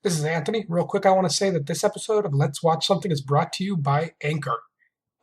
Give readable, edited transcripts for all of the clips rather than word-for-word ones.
This is Anthony. Real quick, I want to say that this episode of Let's Watch Something is brought to you by Anchor.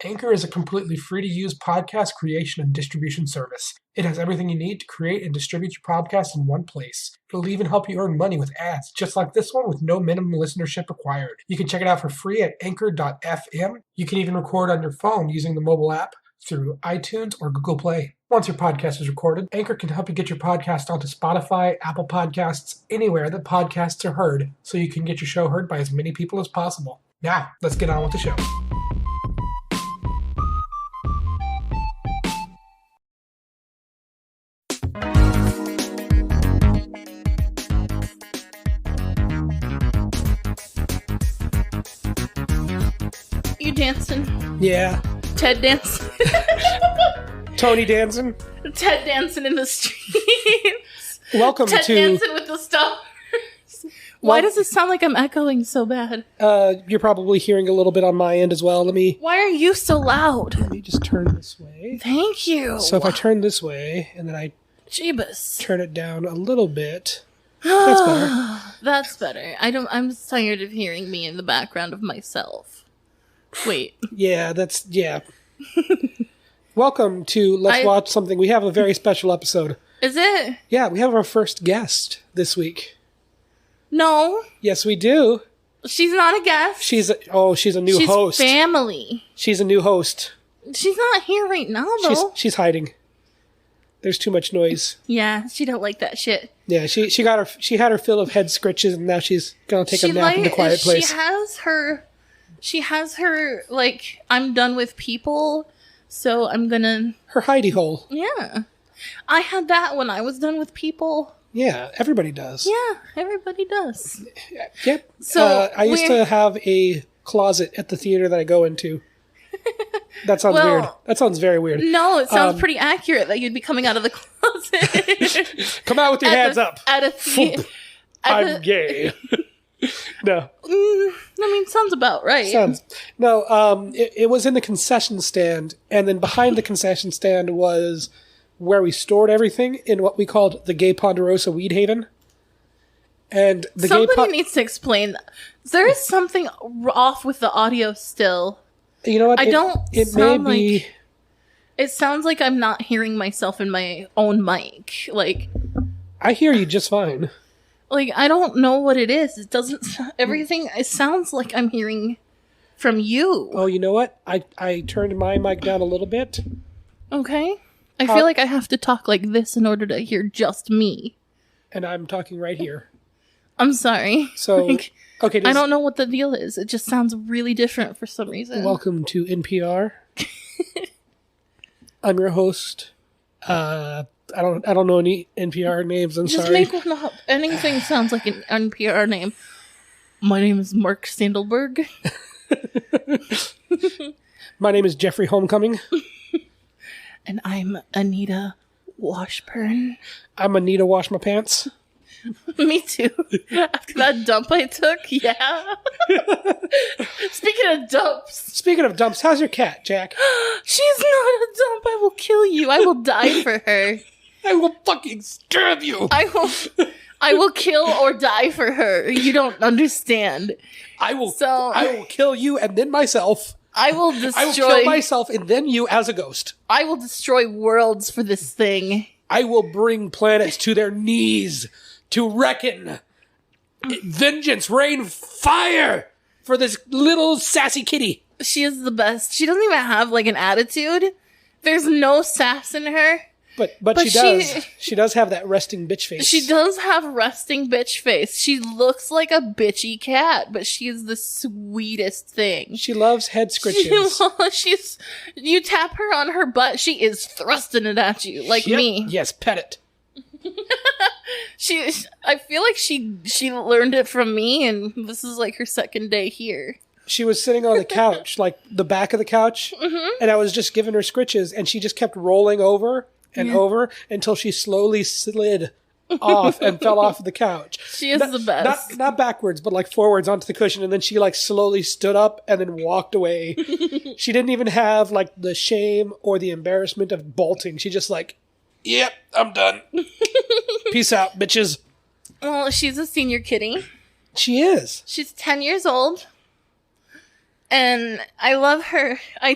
Anchor is a completely free to use podcast creation and distribution service. It has everything you need to create and distribute your podcast in one place. It'll even help you earn money with ads, just like this one, with no minimum listenership required. You can check it out for free at anchor.fm. You can even record on your phone using the mobile app through iTunes or Google Play. Once your podcast is recorded, Anchor can help you get your podcast onto Spotify, Apple Podcasts, anywhere that podcasts are heard, so you can get your show heard by as many people as possible. Now, let's get on with the show. You dancing? Yeah. Ted dancing? Tony dancing? Ted dancing in the streets. Welcome Ted to... dancing with the stars. Why does it sound like I'm echoing so bad? You're probably hearing a little bit on my end as well. Why are you so loud? Let me just turn this way. Thank you. So if I turn this way, and then I Jeebus. turn it down a little bit, that's better. That's better. I'm tired of hearing me in the background of myself. Wait. Yeah. Welcome to Let's Watch Something. We have a very special episode. Is it? Yeah, we have our first guest this week. No. Yes, we do. She's not a guest. She's a new host. She's family. She's a new host. She's not here right now, though. She's hiding. There's too much noise. Yeah, she don't like that shit. Yeah, she had her fill of head scritches, and now she's gonna take a nap in the quiet place. She has her like, I'm done with people, so I'm gonna... Her hidey hole. Yeah. I had that when I was done with people. Yeah, everybody does. Yeah, everybody does. Yep. So I used to have a closet at the theater that I go into. That sounds weird. That sounds very weird. No, it sounds pretty accurate that you'd be coming out of the closet. Come out with your hands up. At a theater. I'm gay. No. Sounds about right. It was in the concession stand, and then behind the concession stand was where we stored everything in what we called the Gay Ponderosa Weed Haven. And somebody needs to explain that. There is something off with the audio still. You know what? It sounds like I'm not hearing myself in my own mic. Like, I hear you just fine. Like, I don't know what it is. It doesn't... Everything... It sounds like I'm hearing from you. Oh, you know what? I turned my mic down a little bit. Okay. I feel like I have to talk like this in order to hear just me. And I'm talking right here. I'm sorry. So, okay. I don't know what the deal is. It just sounds really different for some reason. Welcome to NPR. I'm your host. I don't know any NPR names. I'm sorry. Just make one up. Anything sounds like an NPR name. My name is Mark Sandelberg. My name is Jeffrey Homecoming. And I'm Anita Washburn. I'm Anita Wash My Pants. Me too. After that dump I took, yeah. Speaking of dumps, how's your cat, Jack? She's not a dump. I will kill you. I will die for her. I will fucking stab you. I will kill or die for her. You don't understand. I will kill you and then myself. I will kill myself and then you as a ghost. I will destroy worlds for this thing. I will bring planets to their knees to reckon. Vengeance, rain fire for this little sassy kitty. She is the best. She doesn't even have like an attitude. There's no sass in her. But she does. She does have that resting bitch face. She does have resting bitch face. She looks like a bitchy cat, but she is the sweetest thing. She loves head scritches. You tap her on her butt, she is thrusting it at you, like me. Yes, pet it. I feel like she learned it from me, and this is like her second day here. She was sitting on the couch, like the back of the couch, and I was just giving her scritches, and she just kept rolling over and over until she slowly slid off and fell off the couch. She is the best. Not backwards, but like forwards onto the cushion, and then she like slowly stood up and then walked away. She didn't even have like the shame or the embarrassment of bolting. She just like, yep, I'm done. Peace out, bitches. Well, she's a senior kitty. She is. She's 10 years old. And I love her. I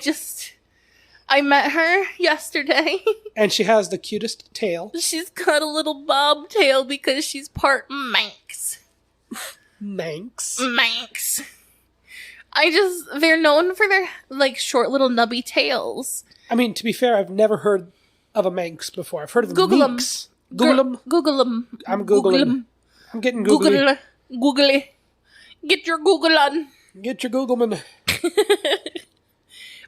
met her yesterday. And she has the cutest tail. She's got a little bobtail because she's part Manx. Manx. They're known for their, like, short little nubby tails. I mean, to be fair, I've never heard of a Manx before. I've heard of Google them. minks. Google them. Google them. I'm Googling. I'm getting googly. Googly. Get your Google on. Get your Googleman.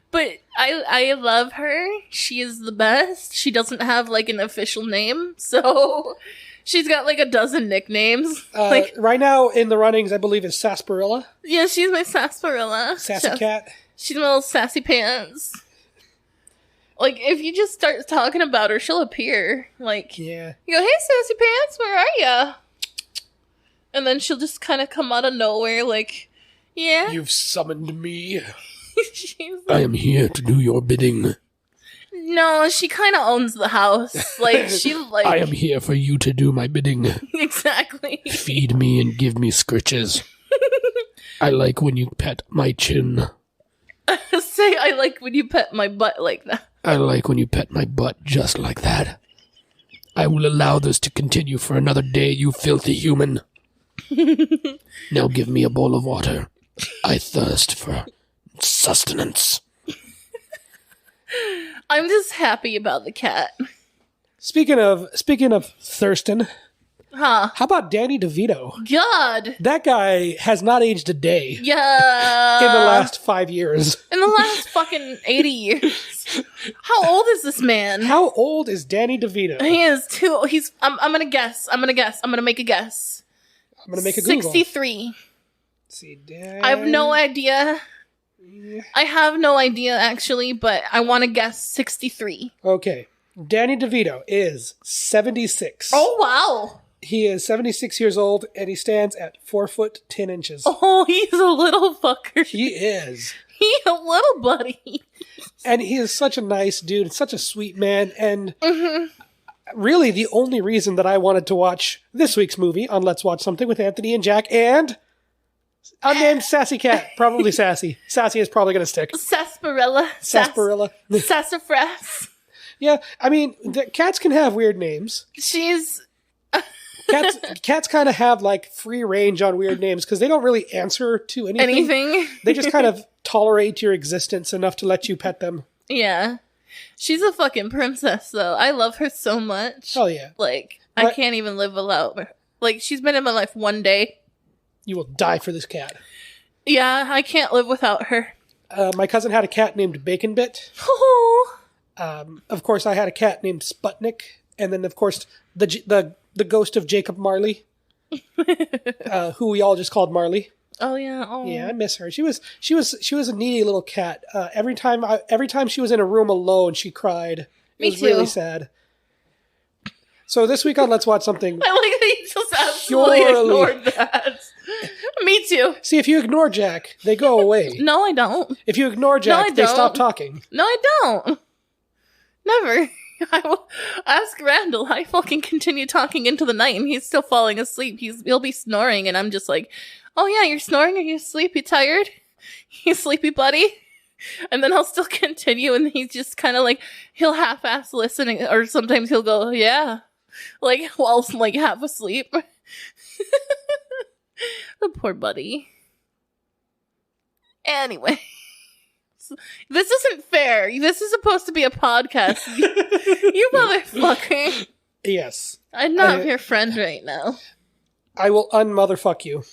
But I love her. She is the best. She doesn't have, like, an official name, so she's got, like, a dozen nicknames. Right now in the runnings, I believe, is Sarsaparilla. Yeah, she's my sarsaparilla. Sassy cat. She's my little sassy pants. Like, if you just start talking about her, she'll appear. Like, yeah. You go, hey, sassy pants, where are ya? And then she'll just kind of come out of nowhere, like, yeah. You've summoned me. She's I am here to do your bidding. No, she kind of owns the house. Like, I am here for you to do my bidding. Exactly. Feed me and give me scritches. I like when you pet my chin. Say, I like when you pet my butt like that. I like when you pet my butt just like that. I will allow this to continue for another day, you filthy human. Now give me a bowl of water. I thirst for sustenance. I'm just happy about the cat. Speaking of thirsting, Huh. how about Danny DeVito? God. That guy has not aged a day Yeah. in the last 5 years. In the last fucking 80 years. How old is this man? How old is Danny DeVito? He is I'm gonna guess. I'm gonna make a guess. I'm gonna make a Google. 63. Let's see, Dan... I have no idea. I have no idea, actually, but I want to guess 63. Okay. Danny DeVito is 76. Oh, wow. He is 76 years old, and he stands at 4 foot 10 inches. Oh, he's a little fucker. He is. He's a little buddy. And he is such a nice dude, such a sweet man, and really the only reason that I wanted to watch this week's movie on Let's Watch Something with Anthony and Jac and unnamed sassy cat. Probably sassy. Sassy is probably going to stick. Sarsaparilla. Sarsaparilla. Sassafras. Yeah, I mean, cats can have weird names. She's... Cats kind of have, like, free range on weird names because they don't really answer to anything. They just kind of tolerate your existence enough to let you pet them. Yeah. She's a fucking princess, though. I love her so much. Oh, yeah. Like, I can't even live without her. Like, she's been in my life one day. You will die for this cat. Yeah, I can't live without her. My cousin had a cat named Bacon Bit. Oh. Of course, I had a cat named Sputnik. And then, of course, the ghost of Jacob Marley, who we all just called Marley. Oh yeah, oh yeah, I miss her. She was a needy little cat. Every time she was in a room alone, she cried. It was really sad. So this week on Let's Watch Something, I like that you just absolutely ignored that. Me too. See, if you ignore Jack, they go away. No, I don't. If you ignore Jack, they stop talking. No, I don't. Never. I will ask Randall. I fucking continue talking into the night and he's still falling asleep. He'll be snoring and I'm just like, oh yeah, you're snoring? Are you asleep? You tired? You sleepy, buddy? And then I'll still continue and he's just kind of like, he'll half-ass listening or sometimes he'll go, yeah. Like, while like half asleep. The poor buddy. Anyway. This isn't fair. This is supposed to be a podcast. You motherfucker. Yes. I'm not your friend right now. I will un-motherfuck you.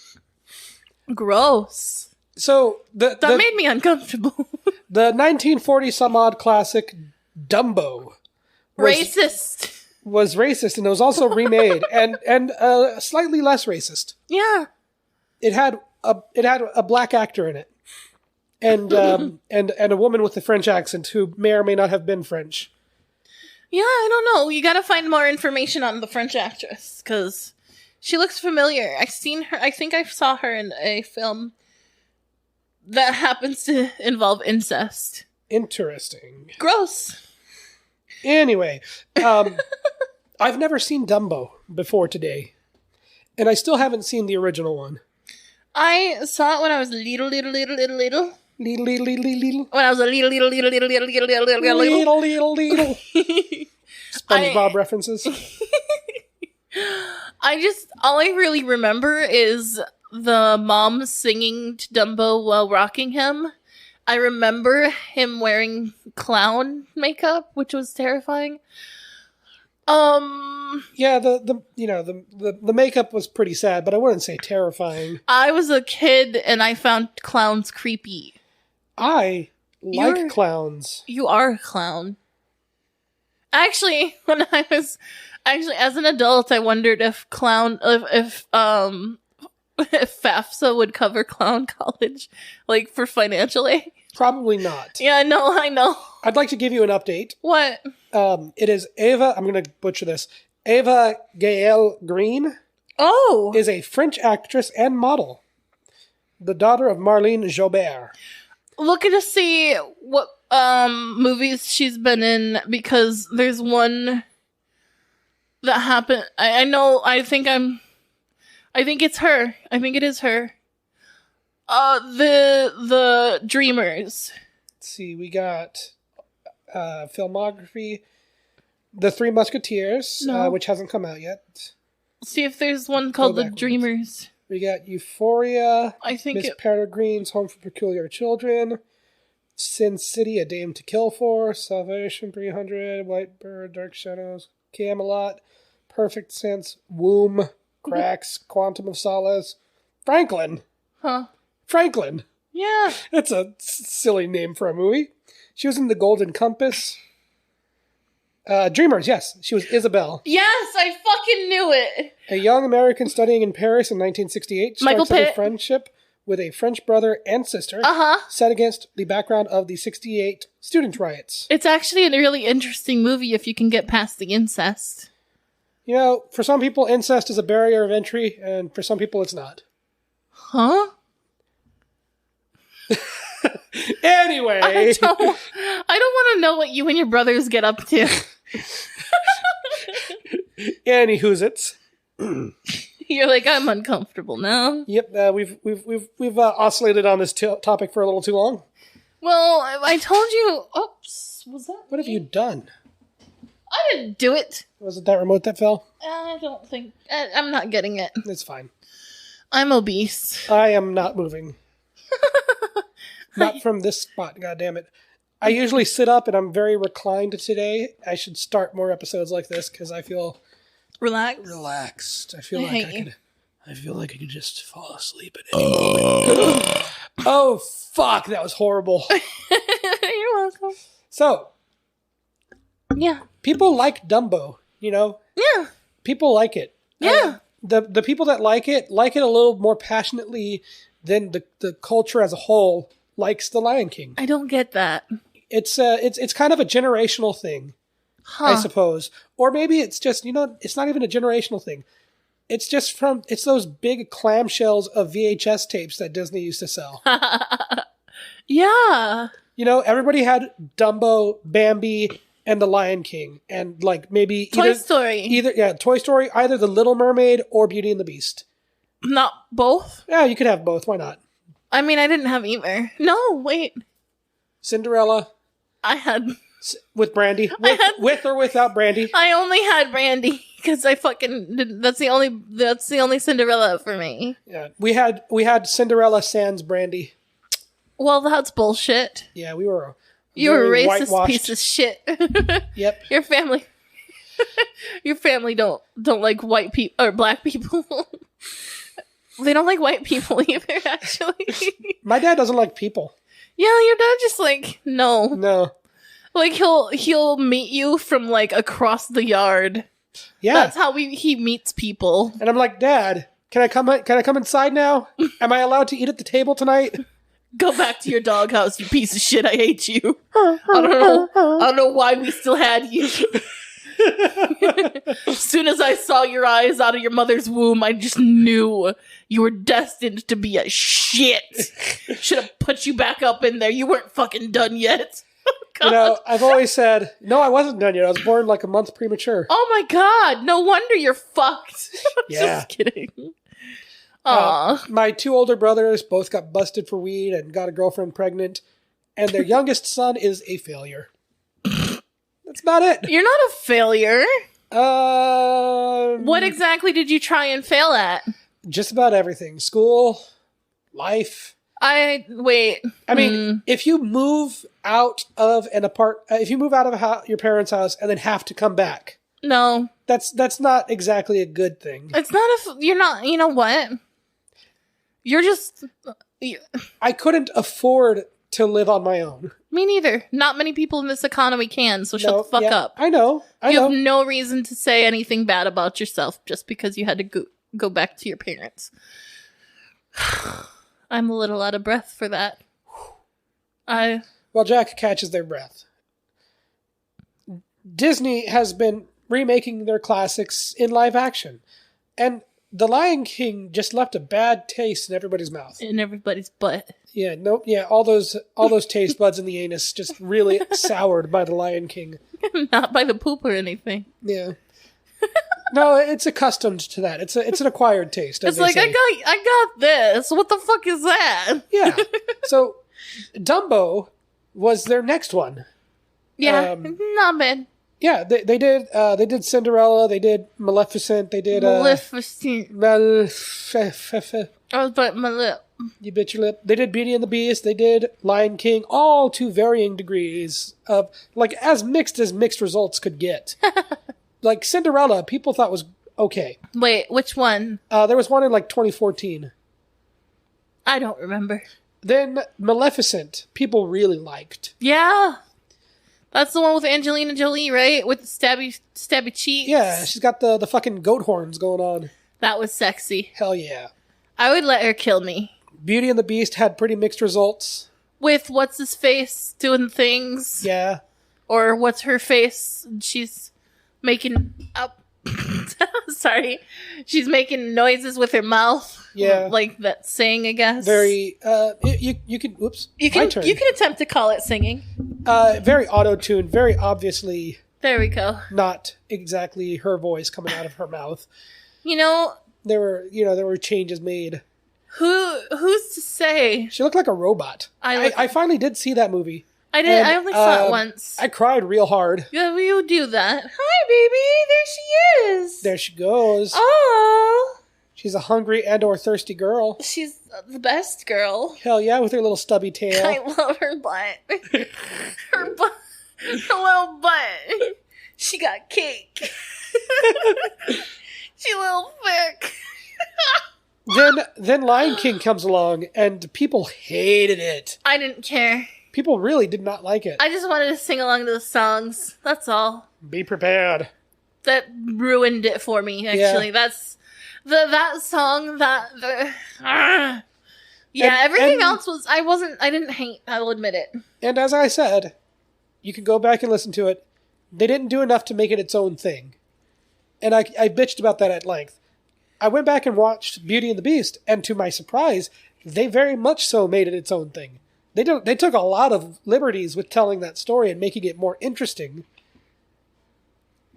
Gross. So, that made me uncomfortable. The 1940-some-odd classic Dumbo was racist, and it was also remade, and slightly less racist. Yeah. It had a black actor in it. And a woman with a French accent who may or may not have been French. Yeah, I don't know. You gotta find more information on the French actress, because she looks familiar. I've seen her, I think I saw her in a film that happens to involve incest. Interesting. Gross. Anyway, I've never seen Dumbo before today. And I still haven't seen the original one. I saw it when I was little. Little, little, little. When I was a little. SpongeBob references. All I really remember is the mom singing to Dumbo while rocking him. I remember him wearing clown makeup, which was terrifying. Yeah, the makeup was pretty sad, but I wouldn't say terrifying. I was a kid and I found clowns creepy. I like clowns. You are a clown. Actually, as an adult, I wondered if FAFSA would cover clown college, like for financial aid. Probably not. Yeah, I know. I'd like to give you an update. What? It is Eva, I'm going to butcher this, Eva Gael Green. Oh! Is a French actress and model. The daughter of Marlene Jobert. Looking to see what movies she's been in, because there's one that happened. I think it's her. I think it is her. The Dreamers. Let's see, we got filmography. The Three Musketeers, which hasn't come out yet. See if there's one called The Dreamers. We got Euphoria. I think Miss Peregrine's Home for Peculiar Children. Sin City, A Dame to Kill For. Salvation 300. White Bird, Dark Shadows. Camelot. Perfect Sense. Womb. Cracks. Quantum of Solace. Franklin. Huh. Franklin. Yeah. That's a silly name for a movie. She was in The Golden Compass. Dreamers, yes. She was Isabel. Yes, I fucking knew it. A young American studying in Paris in 1968 Michael starts Pitt. a friendship with a French brother and sister set against the background of the 68 student riots. It's actually a really interesting movie if you can get past the incest. You know, for some people, incest is a barrier of entry, and for some people, it's not. Huh? Anyway. I don't want to know what you and your brothers get up to. Anywhoozits. You're like, I'm uncomfortable now. Yep, we've oscillated on this topic for a little too long. Well, I told you. Oops, was that? What have you done? I didn't do it. Was it that remote that fell? I don't think. I'm not getting it. It's fine. I'm obese. I am not moving. Not from this spot, goddammit. I usually sit up and I'm very reclined today. I should start more episodes like this because I feel relaxed. I feel like I could just fall asleep at any moment. Oh fuck, that was horrible. You're welcome. So, yeah, people like Dumbo, you know? Yeah. People like it. Yeah. The people that like it a little more passionately than the culture as a whole likes The Lion King. I don't get that. It's kind of a generational thing, I suppose. Or maybe it's just, it's not even a generational thing. It's just it's those big clamshells of VHS tapes that Disney used to sell. Yeah. Everybody had Dumbo, Bambi, and The Lion King. And maybe Toy Story. Toy Story, either The Little Mermaid or Beauty and the Beast. Not both? Yeah, you could have both. Why not? I mean, I didn't have either. No, wait. Cinderella. I had... With Brandy? With or without Brandy? I only had Brandy because I fucking didn't. That's the only Cinderella for me. Yeah, we had Cinderella sans Brandy. Well, that's bullshit. Yeah, we were. You're a racist piece of shit. Yep. Your family don't like white people or black people. They don't like white people either. Actually, my dad doesn't like people. Yeah, your dad just no. Like he'll meet you from across the yard. Yeah, that's how he meets people. And I'm like, Dad, can I come inside now? Am I allowed to eat at the table tonight? Go back to your doghouse, you piece of shit. I hate you. I don't know why we still had you. As soon as I saw your eyes out of your mother's womb, I just knew you were destined to be a shit. Should have put you back up in there. You weren't fucking done yet. God. I've always said, no, I wasn't done yet. I was born a month premature. Oh my god, no wonder you're fucked. Yeah. Just kidding. Aw. My 2 older brothers both got busted for weed and got a girlfriend pregnant, and their youngest son is a failure. That's about it. You're not a failure. Um, What exactly did you try and fail at? Just about everything. School, life. Wait. I mean, if you move out of your parents' house and then have to come back, No. that's not exactly a good thing. It's not you're not, you know what? You're just, I couldn't afford to live on my own. me neither. Not many people in this economy can, so shut the fuck up. I know. You have no reason to say anything bad about yourself just because you had to go back to your parents. I'm a little out of breath for that. Well, Jack catches their breath. Disney has been remaking their classics in live action. And The Lion King just left a bad taste in everybody's mouth. In everybody's butt. Yeah, all those taste buds in the anus just really soured by The Lion King. Not by the poop or anything. Yeah. No, it's accustomed to that. It's an acquired taste. It's like, I got this. What the fuck is that? Yeah. So, Dumbo was their next one. Yeah, not bad. Yeah, they did Cinderella, they did Maleficent, they did Maleficent. I was biting my lip. You bit your lip. They did Beauty and the Beast, they did Lion King, all to varying degrees of, like, as mixed results could get. Like, Cinderella, people thought was okay. Wait, which one? There was one in, like, 2014. I don't remember. Then Maleficent, people really liked. Yeah. That's the one with Angelina Jolie, right? With the stabby cheeks. Yeah, she's got the fucking goat horns going on. That was sexy. Hell yeah. I would let her kill me. Beauty and the Beast had pretty mixed results. With what's his face doing things. Yeah. Or what's her face? She's making up. Sorry. She's making noises with her mouth. Yeah. Like that sing, I guess. Very, you can, whoops. You can attempt to call it singing. Very auto-tuned, very obviously. There we go. Not exactly her voice coming out of her mouth. You know. There were changes made. Who's to say? She looked like a robot. I finally did see that movie. I did. I only saw it once. I cried real hard. Yeah, you do that. Hi, baby. There she is. There she goes. Oh. She's a hungry and/or thirsty girl. She's the best girl. Hell yeah, with her little stubby tail. I love her butt. Her butt. Her little butt. She got cake. She a little thick. Then Lion King comes along, and people hated it. I didn't care. People really did not like it. I just wanted to sing along to the songs. That's all. Be prepared. That ruined it for me, actually. Yeah. That's that song, everything else was, I didn't hate, I will admit it. And as I said, you can go back and listen to it. They didn't do enough to make it its own thing. And I bitched about that at length. I went back and watched Beauty and the Beast, and to my surprise, they very much so made it its own thing. They took a lot of liberties with telling that story and making it more interesting.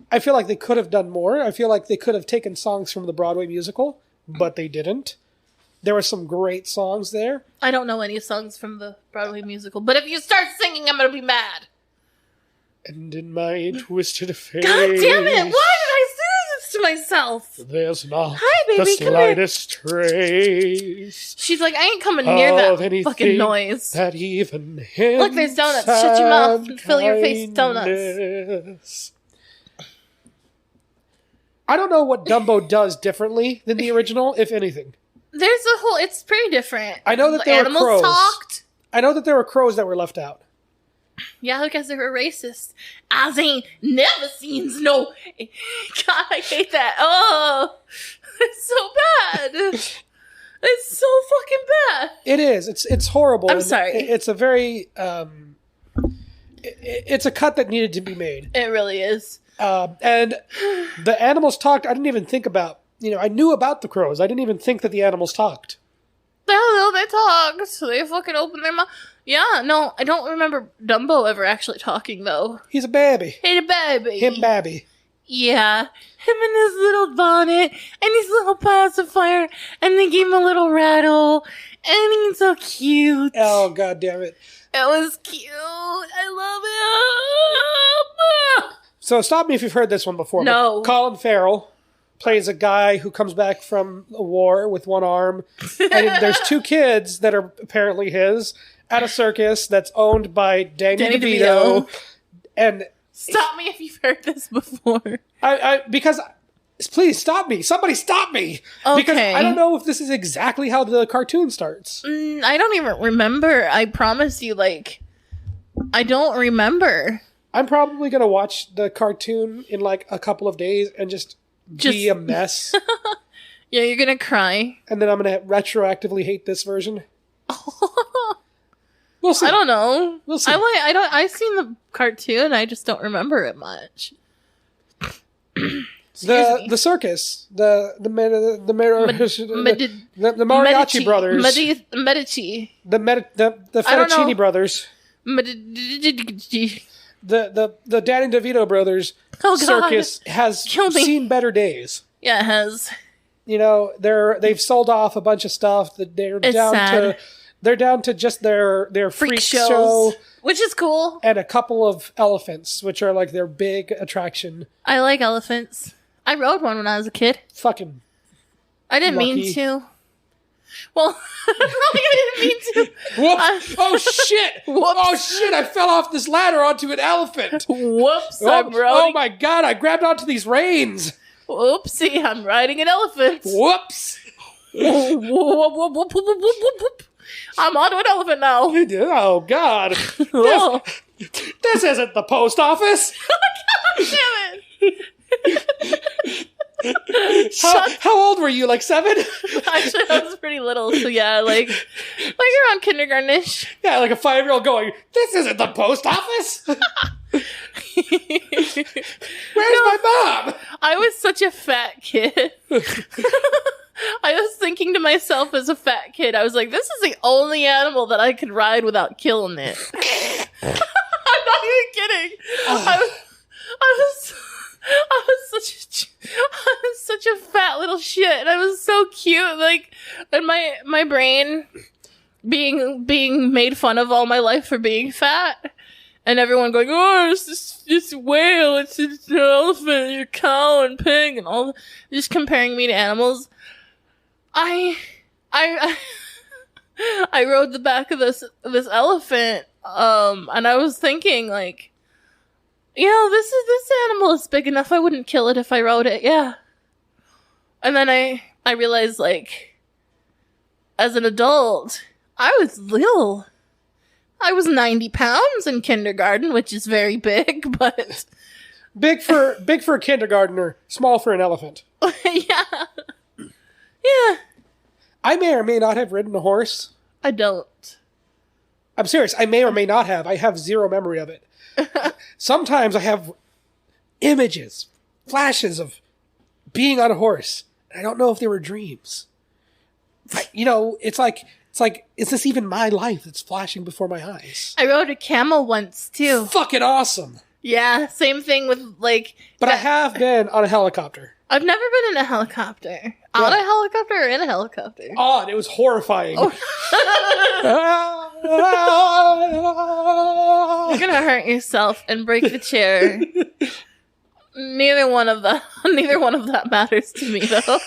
I feel like they could have done more. I feel like they could have taken songs from the Broadway musical, but they didn't. There were some great songs there. I don't know any songs from the Broadway musical, but if you start singing, I'm going to be mad. And in my twisted face... God damn it! Why did I do this to myself? There's not Hi, baby, the slightest trace. She's like, I ain't coming near that fucking noise. That even hints. Look, there's donuts. Shut your mouth and fill your face with donuts. I don't know what Dumbo does differently than the original, if anything. It's pretty different. I know that there were crows. Animals talked. I know that there were crows that were left out. Yeah, because they were racist. I ain't never seen no... God, I hate that. Oh, it's so bad. It's so fucking bad. It is. It's horrible. I'm sorry. It's a very... it's a cut that needed to be made. It really is. And the animals talked. I didn't even think about... I knew about the crows. I didn't even think that the animals talked. No, they talked. They fucking opened their mouth. Yeah, no, I don't remember Dumbo ever actually talking, though. He's a baby. He's a baby. Him babby. Yeah, him and his little bonnet and his little pacifier, and they gave him a little rattle, and he's so cute. Oh, God damn it. It was cute. I love it. So stop me if you've heard this one before. No. Colin Farrell plays a guy who comes back from a war with one arm. And there's 2 kids that are apparently his at a circus that's owned by Danny DeVito. And stop me if you've heard this before. Because please stop me. Somebody stop me. Okay. Because I don't know if this is exactly how the cartoon starts. I don't even remember. I promise you, like, I don't remember. I'm probably going to watch the cartoon in like a couple of days and just be a mess. Yeah, you're going to cry. And then I'm going to retroactively hate this version. We'll see. I don't know. We'll see. I've seen the cartoon. I just don't remember it much. The circus, the Mariachi brothers, Medici, the Fettuccine brothers, the Danny DeVito brothers circus has seen better days. Yeah, it has. You know, they've sold off a bunch of stuff. That they're down to just their freak show, which is cool, and a couple of elephants, which are like their big attraction. I like elephants. I rode one when I was a kid. Fucking I didn't lucky. mean to. Well, I didn't mean to. Whoops. Oh, shit. Whoops. Oh, shit. I fell off this ladder onto an elephant. Whoops. Oh, my God. I grabbed onto these reins. Whoopsie. I'm riding an elephant. Whoops. I'm onto an elephant now. Oh, God. This isn't the post office. God damn it. How old were you? Like 7? Actually, I was pretty little, so yeah, like around kindergarten-ish. Yeah, like a 5-year-old going, this isn't the post office. Where's my mom? I was such a fat kid. I was thinking to myself as a fat kid, I was like, this is the only animal that I could ride without killing it. I'm not even kidding. I was such a fat little shit, and I was so cute. Like, and my brain being made fun of all my life for being fat, and everyone going, "Oh, it's this whale, it's an elephant, you're a cow and pig," and all, just comparing me to animals. I rode the back of this elephant, and I was thinking, like, you know, this animal is big enough. I wouldn't kill it if I rode it. Yeah. And then I realized, like, as an adult, I was little. I was 90 pounds in kindergarten, which is very big, but big for a kindergartner, small for an elephant. Yeah. Yeah. I may or may not have ridden a horse. I don't. I'm serious. I may or may not have. I have zero memory of it. Sometimes I have images, flashes of being on a horse. I don't know if they were dreams. You know, it's like, is this even my life that's flashing before my eyes? I rode a camel once, too. Fucking awesome. Yeah, same thing with, like... But I have been on a helicopter. I've never been in a helicopter. Yeah. On a helicopter or in a helicopter? On. It was horrifying. Oh. You're gonna hurt yourself and break the chair. Neither one of that matters to me, though.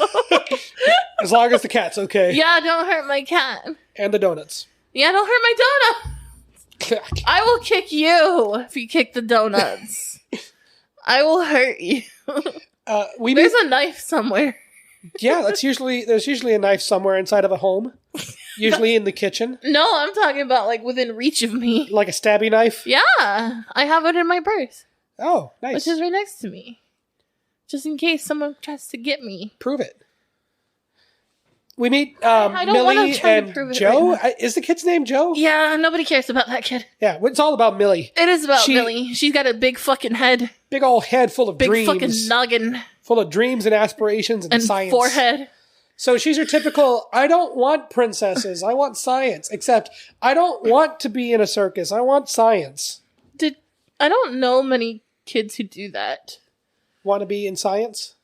As long as the cat's okay. Yeah, don't hurt my cat. And the donuts. Yeah, don't hurt my donuts. I will kick you if you kick the donuts. I will hurt you. There's a knife somewhere. Yeah, there's usually a knife somewhere inside of a home. Usually in the kitchen. No, I'm talking about, like, within reach of me. Like a stabby knife? Yeah, I have it in my purse. Oh, nice. Which is right next to me. Just in case someone tries to get me. Prove it. We meet Millie and Joe. Right, is the kid's name Joe? Yeah, nobody cares about that kid. Yeah, it's all about Millie. It is about Millie. She's got a big fucking head. Big old head full of dreams. Big fucking noggin. Full of dreams and aspirations and science. Forehead. So she's your typical, I don't want princesses, I want science. Except, I don't want to be in a circus, I want science. I don't know many kids who do that. want to be in science.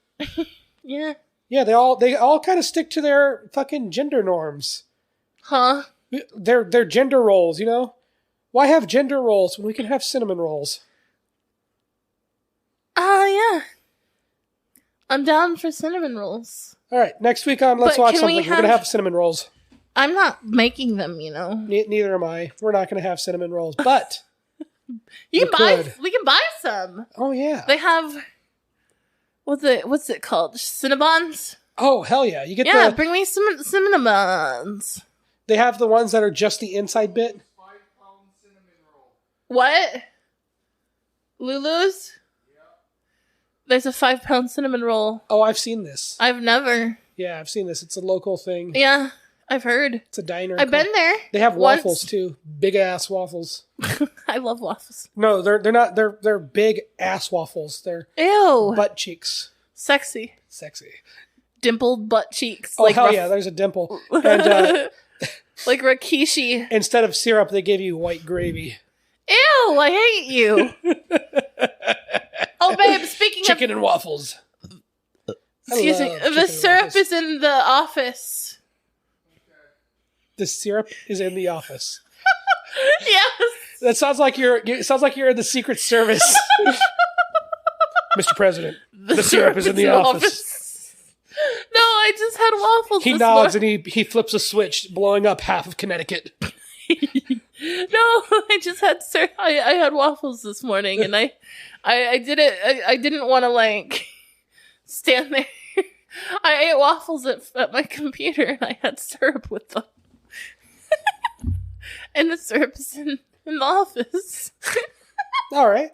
Yeah. Yeah, they all kind of stick to their fucking gender norms. Huh? Their gender roles, you know? Why have gender roles when we can have cinnamon rolls? Yeah. I'm down for cinnamon rolls. All right, next week on Let's Watch Something, we're going to have cinnamon rolls. I'm not making them, you know. Neither am I. We're not going to have cinnamon rolls, but we can buy some. Oh yeah. They have what's it called? Cinnabons? Oh hell yeah! You get bring me some Cinnabons. They have the ones that are just the inside bit. 5-pound cinnamon roll. What? Lulu's? There's a 5-pound cinnamon roll. Oh, I've seen this. I've never. Yeah, I've seen this. It's a local thing. Yeah, I've heard. It's a diner. I've been there. They have waffles too. Big ass waffles. I love waffles. No, they're not. They're big ass waffles. They're Ew. butt cheeks. Sexy. Dimpled butt cheeks. Oh like hell yeah! There's a dimple. And like Rikishi. Instead of syrup, they give you white gravy. Ew! I hate you. Oh, babe, speaking of... Chicken and waffles. Excuse me. The syrup is in the office. The syrup is in the office. Yes. That sounds like you're in the Secret Service. Mr. President, the syrup is in the office. No, I just had waffles. He nods and he flips a switch, blowing up half of Connecticut. No, I just had I had waffles this morning, and I did it. I didn't want to like stand there. I ate waffles at my computer, and I had syrup with them, and the syrup is in the office. All right.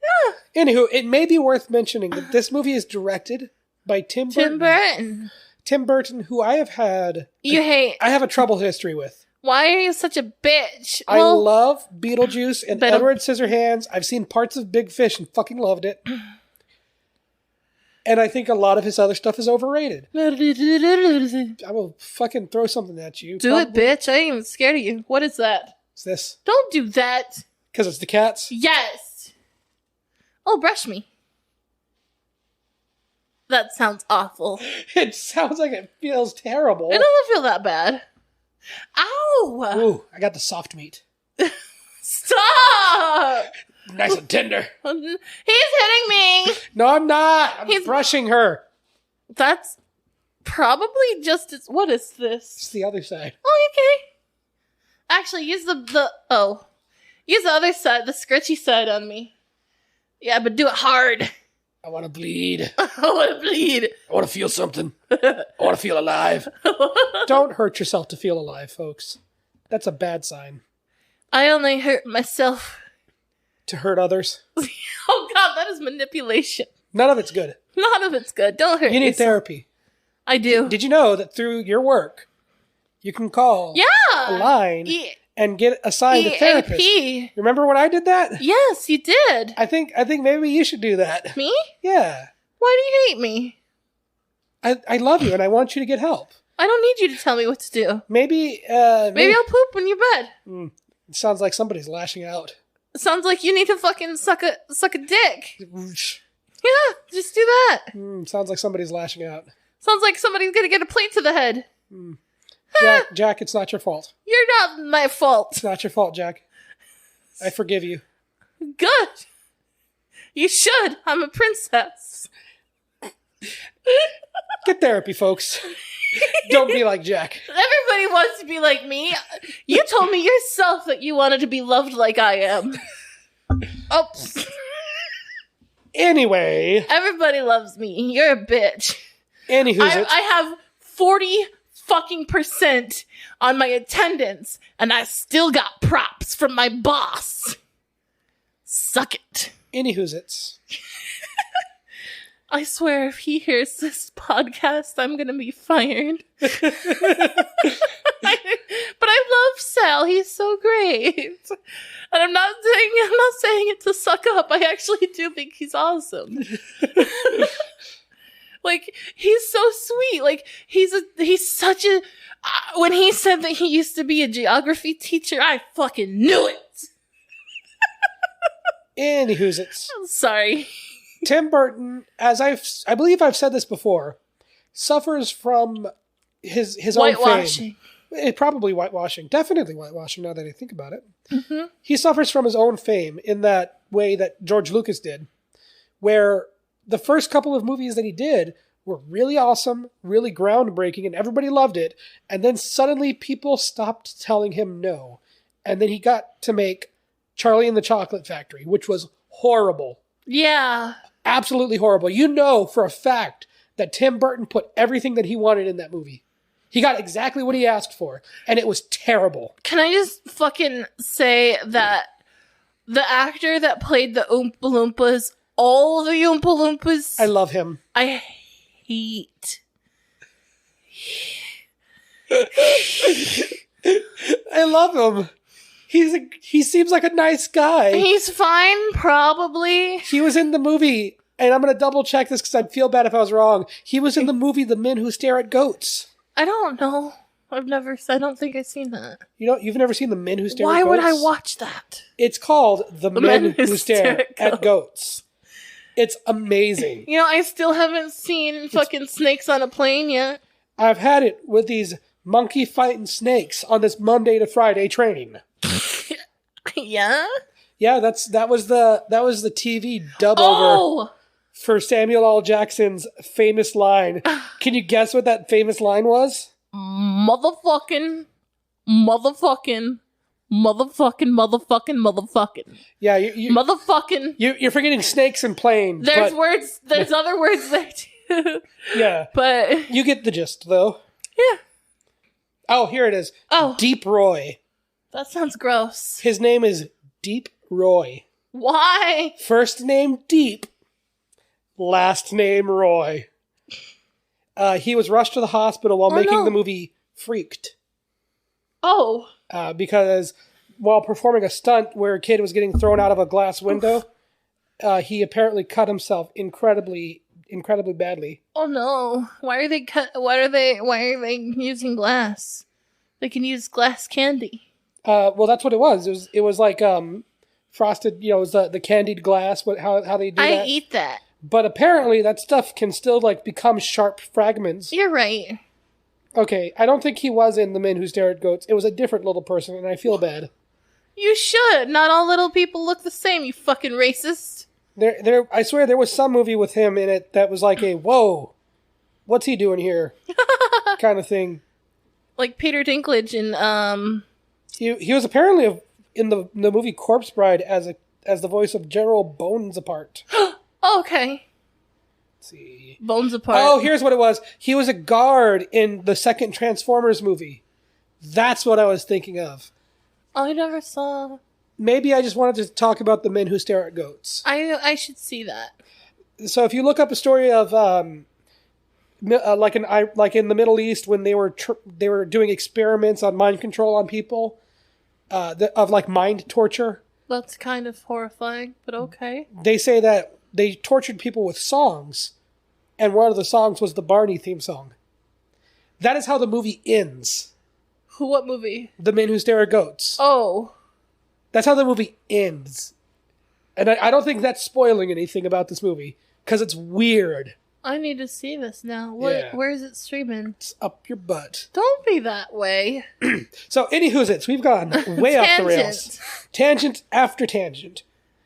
Yeah. Anywho, it may be worth mentioning that this movie is directed by Tim Burton. Tim Burton, who I have had I have a troubled history with. Why are you such a bitch? I love Beetlejuice and Edward Scissorhands. I've seen parts of Big Fish and fucking loved it. And I think a lot of his other stuff is overrated. I will fucking throw something at you. Do it, bitch. I ain't even scared of you. What is that? It's this. Don't do that. Because it's the cats? Yes. Oh, brush me. That sounds awful. It sounds like it feels terrible. It doesn't feel that bad. Ow! Ooh, I got the soft meat. Stop! Nice and tender. He's hitting me! No, I'm not. I'm brushing her. That's probably just as... What is this? It's the other side. Oh, okay. Actually, use use the other side, the scratchy side on me. Yeah, but do it hard. I want to bleed. I want to bleed. I want to feel something. I want to feel alive. Don't hurt yourself to feel alive, folks. That's a bad sign. I only hurt myself. To hurt others? Oh, God, that is manipulation. None of it's good. None of it's good. Don't hurt You need yourself. therapy. I do. Did you know that through your work, you can call a line and get assigned a therapist? Remember when I did that? Yes, you did. I think maybe you should do that. Me? Yeah. Why do you hate me? I love you and I want you to get help. I don't need you to tell me what to do. Maybe I'll poop in your bed. It sounds like somebody's lashing out. It sounds like you need to fucking suck a dick. Yeah, just do that. Sounds like somebody's lashing out. Sounds like somebody's gonna get a plate to the head. Jack, it's not your fault. You're not my fault. It's not your fault, Jack. I forgive you. Good. You should. I'm a princess. Get therapy, folks. Don't be like Jack. Everybody wants to be like me. You told me yourself that you wanted to be loved like I am. Oh. Anyway. Everybody loves me. You're a bitch. Anywho, I have 40% on my attendance, and I still got props from my boss. Suck it. Anywho's it's. I swear, if he hears this podcast, I'm gonna be fired. But I love Sal. He's so great. And I'm not saying it to suck up. I actually do think he's awesome. Like, he's so sweet. Like, he's such a... when he said that he used to be a geography teacher, I fucking knew it. Anywho's it's. I'm sorry. Tim Burton, as I believe I've said this before, suffers from his own Whitewashing. fame. Probably whitewashing. Definitely whitewashing now that I think about it. Mm-hmm. He suffers from his own fame in that way that George Lucas did, where the first couple of movies that he did were really awesome, really groundbreaking, and everybody loved it. And then suddenly people stopped telling him no. And then he got to make Charlie and the Chocolate Factory, which was horrible. Yeah. Absolutely horrible. You know for a fact that Tim Burton put everything that he wanted in that movie. He got exactly what he asked for, and it was terrible. Can I just fucking say that the actor that played the Oompa Loompas, all the Oompa Loompas, I love him. I hate. I love him. He seems like a nice guy. He's fine, probably. He was in the movie, and I'm going to double check this because I'd feel bad if I was wrong. He was in the movie The Men Who Stare at Goats. I don't know. I don't think I've seen that. You've never seen The Men Who Stare at Why Goats? would I watch that? It's called The Men Who Stare at Goats. It's amazing. I still haven't seen fucking Snakes on a Plane yet. I've had it with these monkey fighting snakes on this Monday to Friday training. Yeah? Yeah, that was the TV dub over for Samuel L. Jackson's famous line. Can you guess what that famous line was? Motherfucking. Yeah, Motherfucking. you're forgetting snakes and plane. There's words. There's other words there too. Yeah, but you get the gist though. Yeah. Oh, here it is. Oh, Deep Roy. That sounds gross. His name is Deep Roy. Why? First name Deep. Last name Roy. He was rushed to the hospital while making the movie Freaked. Oh. Because while performing a stunt where a kid was getting thrown out of a glass window, he apparently cut himself incredibly badly. Oh no! Why are they using glass? They can use glass candy. Well, that's what it was. It was like frosted. It was the candied glass. How they do that? I eat that. But apparently that stuff can still become sharp fragments. You're right. Okay, I don't think he was in The Men Who Stare at Goats. It was a different little person, and I feel bad. You should. Not all little people look the same, you fucking racist. I swear there was some movie with him in it that was like a, whoa, what's he doing here? kind of thing. Like Peter Dinklage in, He was apparently in the movie Corpse Bride as the voice of General Bones Apart. Oh, okay. Let's see. Bones Apart. Oh, here's what it was. He was a guard in the second Transformers movie. That's what I was thinking of. I never saw. Maybe I just wanted to talk about The Men Who Stare at Goats. I should see that. So if you look up a story of like in the Middle East when they were doing experiments on mind control on people, of like mind torture. That's kind of horrifying, but okay. They say that they tortured people with songs, and one of the songs was the Barney theme song. That is how the movie ends. What movie? The Men Who Stare at Goats. Oh. That's how the movie ends. And I don't think that's spoiling anything about this movie, because it's weird. I need to see this now. Yeah. Where is it streaming? It's up your butt. Don't be that way. So, anywho's we've gone way off the rails. Tangent after tangent.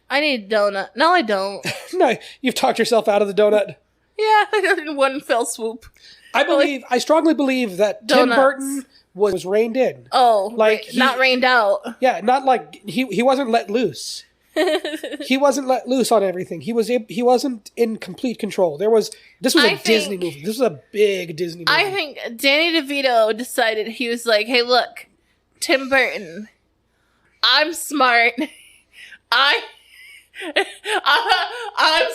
I need a donut. No, I don't. No, you've talked yourself out of the donut. Yeah, in one fell swoop. I strongly believe that Donuts. Tim Burton was reined in. Oh, not rained out. Yeah, not like he wasn't let loose. He wasn't let loose on everything. He wasn't in complete control. This was a Disney movie. This was a big Disney movie. I think Danny DeVito decided, he was like, hey, look, Tim Burton, I'm smart. I'm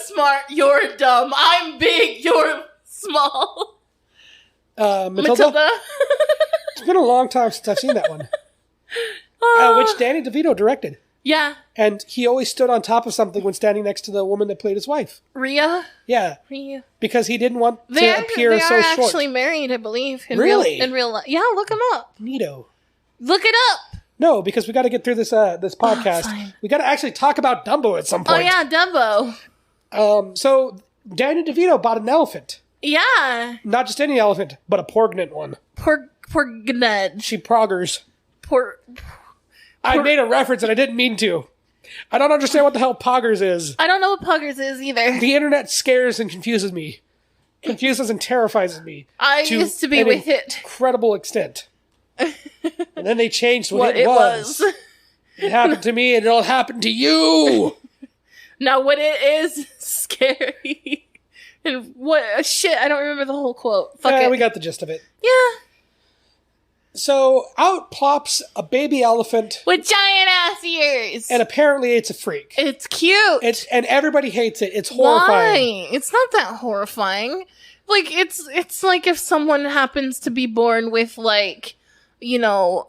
smart, you're dumb. I'm big, you're small. Matilda? It's been a long time since I've seen that one. Which Danny DeVito directed. Yeah. And he always stood on top of something when standing next to the woman that played his wife. Rhea? Yeah. Rhea. Because he didn't want to appear so short. They are actually married, I believe. Really? In real life. Yeah, look him up. Neato. Look it up. No, because we got to get through this podcast. Fine. We got to actually talk about Dumbo at some point. Oh, yeah, Dumbo. So Danny DeVito bought an elephant. Yeah. Not just any elephant, but a porgnant one. Poor Gned. She proggers. I Poor- made a reference and I didn't mean to. I don't understand what the hell poggers is. I don't know what Puggers is either. The internet scares and confuses me. Confuses and terrifies me. I used to be with it. Incredible extent. And then they changed what, What it was. It happened to me and it'll happen to you. Now what it is scary. And what shit, I don't remember the whole quote. Fuck it. We got the gist of it. Yeah. So out plops a baby elephant. With giant ass ears. And apparently it's a freak. It's cute. And everybody hates it. It's horrifying. Why? It's not that horrifying. Like, it's like if someone happens to be born with, like, you know,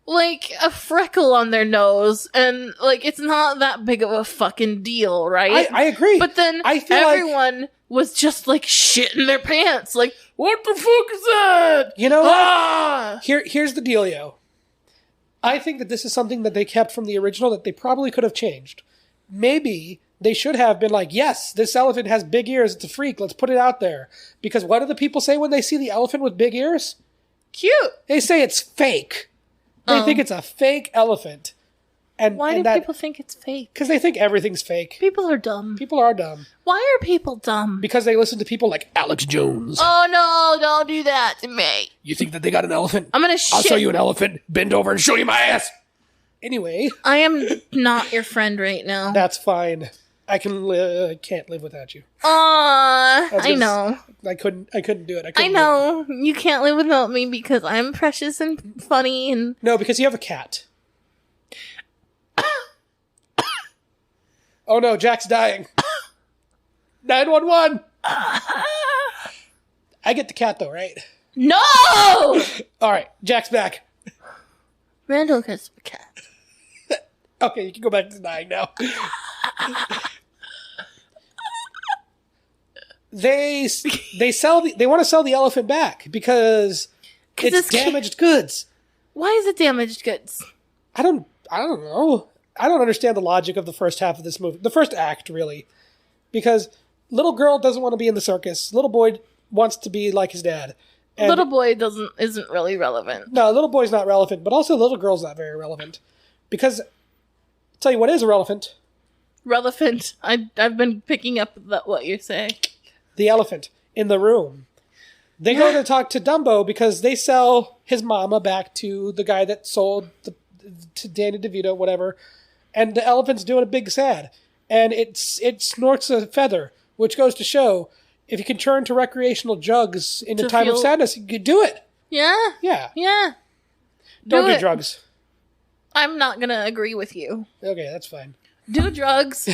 like a freckle on their nose, and, like, it's not that big of a fucking deal, right? I agree. But then I feel everyone was just, like, shitting their pants. Like, what the fuck is that? You know what? Ah! Here's the dealio. I think that this is something that they kept from the original that they probably could have changed. Maybe they should have been like, yes, this elephant has big ears. It's a freak. Let's put it out there. Because what do the people say when they see the elephant with big ears? Cute. They say it's fake. They think it's a fake elephant. And Why do people think it's fake? Because they think everything's fake. People are dumb. People are dumb. Why are people dumb? Because they listen to people like Alex Jones. Oh no, don't do that to me. You think that they got an elephant? I'm gonna I'll show you an elephant. Bend over and show you my ass. Anyway. I am not your friend right now. That's fine. I can't live without you. I know. I couldn't do it. I know. You can't live without me because I'm precious and funny and... No, because you have a cat. Oh no, Jack's dying. 911! I get the cat though, right? No! Alright, Jack's back. Randall gets the cat. Okay, you can go back to dying now. They want to sell the elephant back because it's damaged goods. Why is it damaged goods? I don't know. I don't understand the logic of the first half of this movie. The first act, really. Because little girl doesn't want to be in the circus. Little boy wants to be like his dad. And little boy isn't really relevant. No, little boy's not relevant, but also little girl's not very relevant. Because, I'll tell you what is relevant. Relevant. I've been picking up what you're saying. The elephant in the room. They go to talk to Dumbo because they sell his mama back to the guy that sold to Danny DeVito, whatever. And the elephant's doing a big sad. And it snorts a feather, which goes to show if you can turn to recreational drugs in a time of sadness, you could do it. Yeah. Yeah. Yeah. Don't do drugs. I'm not going to agree with you. Okay, that's fine. Do drugs.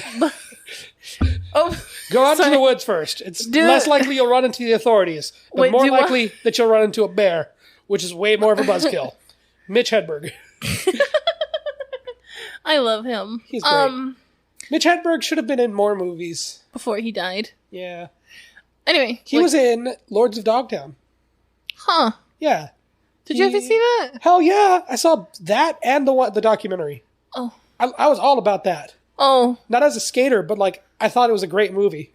Go out into the woods first. It's less likely you'll run into the authorities, but more likely that you'll run into a bear, which is way more of a buzzkill. Mitch Hedberg. I love him. He's great. Mitch Hedberg should have been in more movies. Before he died. Yeah. Anyway. He was in Lords of Dogtown. Huh. Yeah. Did you ever see that? Hell yeah. I saw that and the documentary. Oh. I was all about that. Oh. Not as a skater, but like, I thought it was a great movie.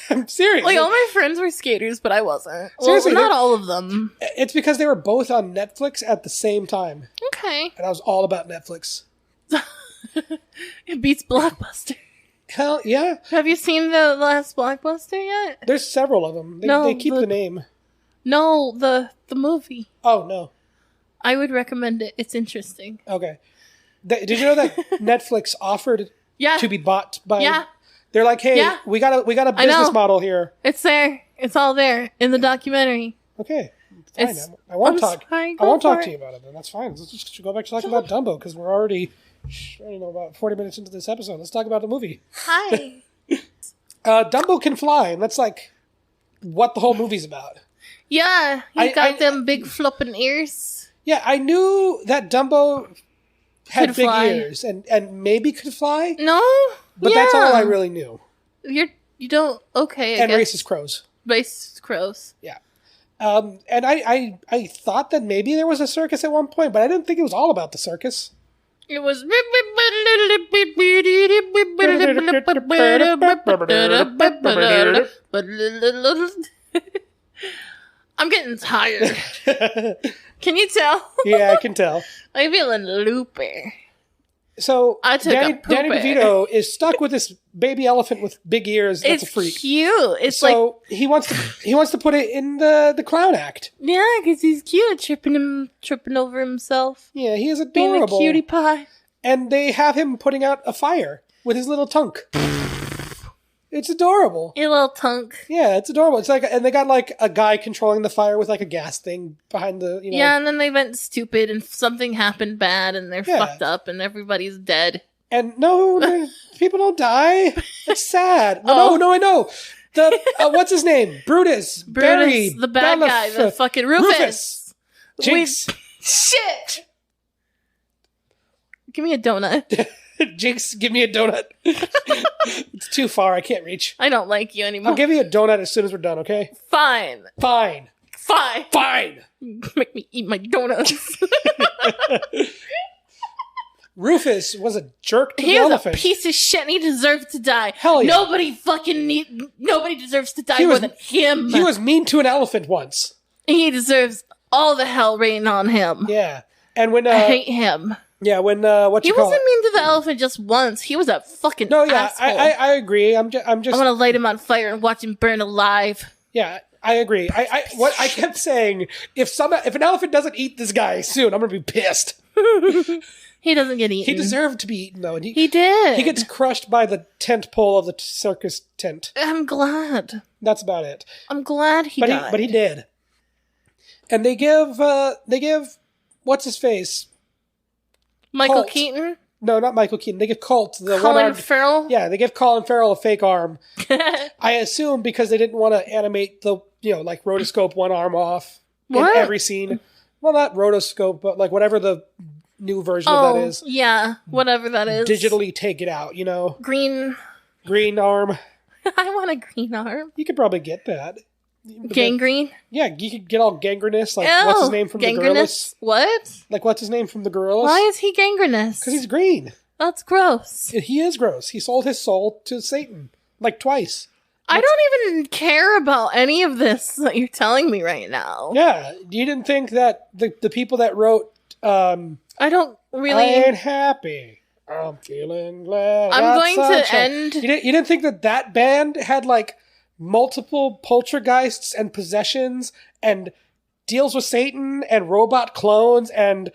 I'm serious. Like, all my friends were skaters, but I wasn't. Seriously, well, not all of them. It's because they were both on Netflix at the same time. Okay. And I was all about Netflix. It beats Blockbuster. Hell yeah. Have you seen the last Blockbuster yet? There's several of them. They keep the name. No, the movie. Oh, no. I would recommend it. It's interesting. Okay. Did you know that Netflix offered to be bought by... Yeah. They're like, hey, we got a business model here. It's there. It's all there in the documentary. Okay. Fine. I won't talk to you about it then. That's fine. Let's just go back to talking about Dumbo because we're already, about 40 minutes into this episode. Let's talk about the movie. Hi. Dumbo can fly, and that's like what the whole movie's about. Yeah. He got them big flopping ears. Yeah, I knew that Dumbo had big ears and maybe could fly. No. But that's all I really knew. You don't... Okay, And racist crows. Racist crows. Yeah. And I thought that maybe there was a circus at one point, but I didn't think it was all about the circus. It was. I'm getting tired. Can you tell? Yeah, I can tell. I'm feeling loopy. So I took Danny a poopy. DeVito is stuck with this baby elephant with big ears. That's It's a freak. cute. It's So he wants to put it in the clown act. yeah, because he's cute, tripping over himself, Yeah, he is being a adorable. cutie pie. And they have him putting out a fire with his little tunk. It's adorable. You little tunk. Yeah, it's adorable. It's like, and they got like a guy controlling the fire with like a gas thing behind the, you know. Yeah, and then they went stupid, and something happened bad, and they're Yeah. fucked up, and everybody's dead. And no, people don't die. It's sad. Oh. No, I know. The what's his name? Brutus, Barry, The bad guy, the fucking Rufus. Jinx, Shit! Give me a donut. Jinx, give me a donut. It's too far. I can't reach. I don't like you anymore. I'll give you a donut as soon as we're done. Okay? Fine. Fine. Make me eat my donuts. Rufus was a jerk to He the was elephant. a piece of shit, and he deserved to die. Hell yeah. Nobody deserves to die He more was- than him. He was mean to an elephant once. He deserves all the hell rain on him. Yeah. And when I hate him. yeah, when what He you call wasn't it? mean to the elephant just once. He was a fucking No, yeah, asshole. I agree. I'm just I'm gonna light him on fire and watch him burn alive. yeah, I agree. What I kept saying, if an elephant doesn't eat this guy soon, I'm gonna be pissed. He doesn't get eaten. He deserved to be eaten though, and He did. he gets crushed by the tent pole of the circus tent. I'm glad. That's about it. I'm glad he died. But he did. And they give what's his face? Michael Colt. Keaton? No, not Michael Keaton. They give Colt the Colin one-armed. Farrell? Yeah, they give Colin Farrell a fake arm. I assume because they didn't want to animate the like rotoscope one arm off What? in every scene. Well, not rotoscope, but like whatever the new version of that is. Yeah, whatever that is. Digitally take it out, Green. Green arm. I want a green arm. You could probably get that. But Gangrene. yeah, you could get all gangrenous. Like, Ew. what's his name from the Gorillas? Gangrenous? What? Like, what's his name from the Gorillas? Why is he gangrenous? Because he's green. That's gross. He is gross. He sold his soul to Satan. Like, twice. I don't even care about any of this that you're telling me right now. Yeah. You didn't think that the people that wrote, I don't really. I ain't happy. I'm feeling glad. I'm Got going to sunshine. end- You didn't think that band had, like, multiple poltergeists and possessions and deals with Satan and robot clones and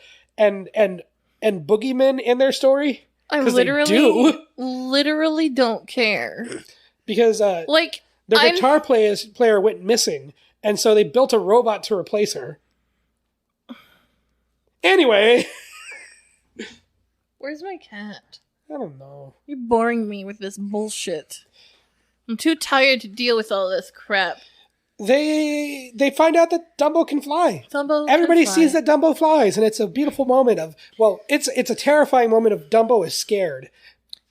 boogeymen in their story? I 'Cause they do. literally don't care. Because Like, their I'm- guitar player went missing, and so they built a robot to replace her. Anyway, Where's my cat? I don't know. You're boring me with this bullshit. I'm too tired to deal with all this crap. They find out that Dumbo can fly. Dumbo. Everybody can fly. sees that Dumbo flies, and it's a beautiful moment of, well, it's a terrifying moment of Dumbo is scared.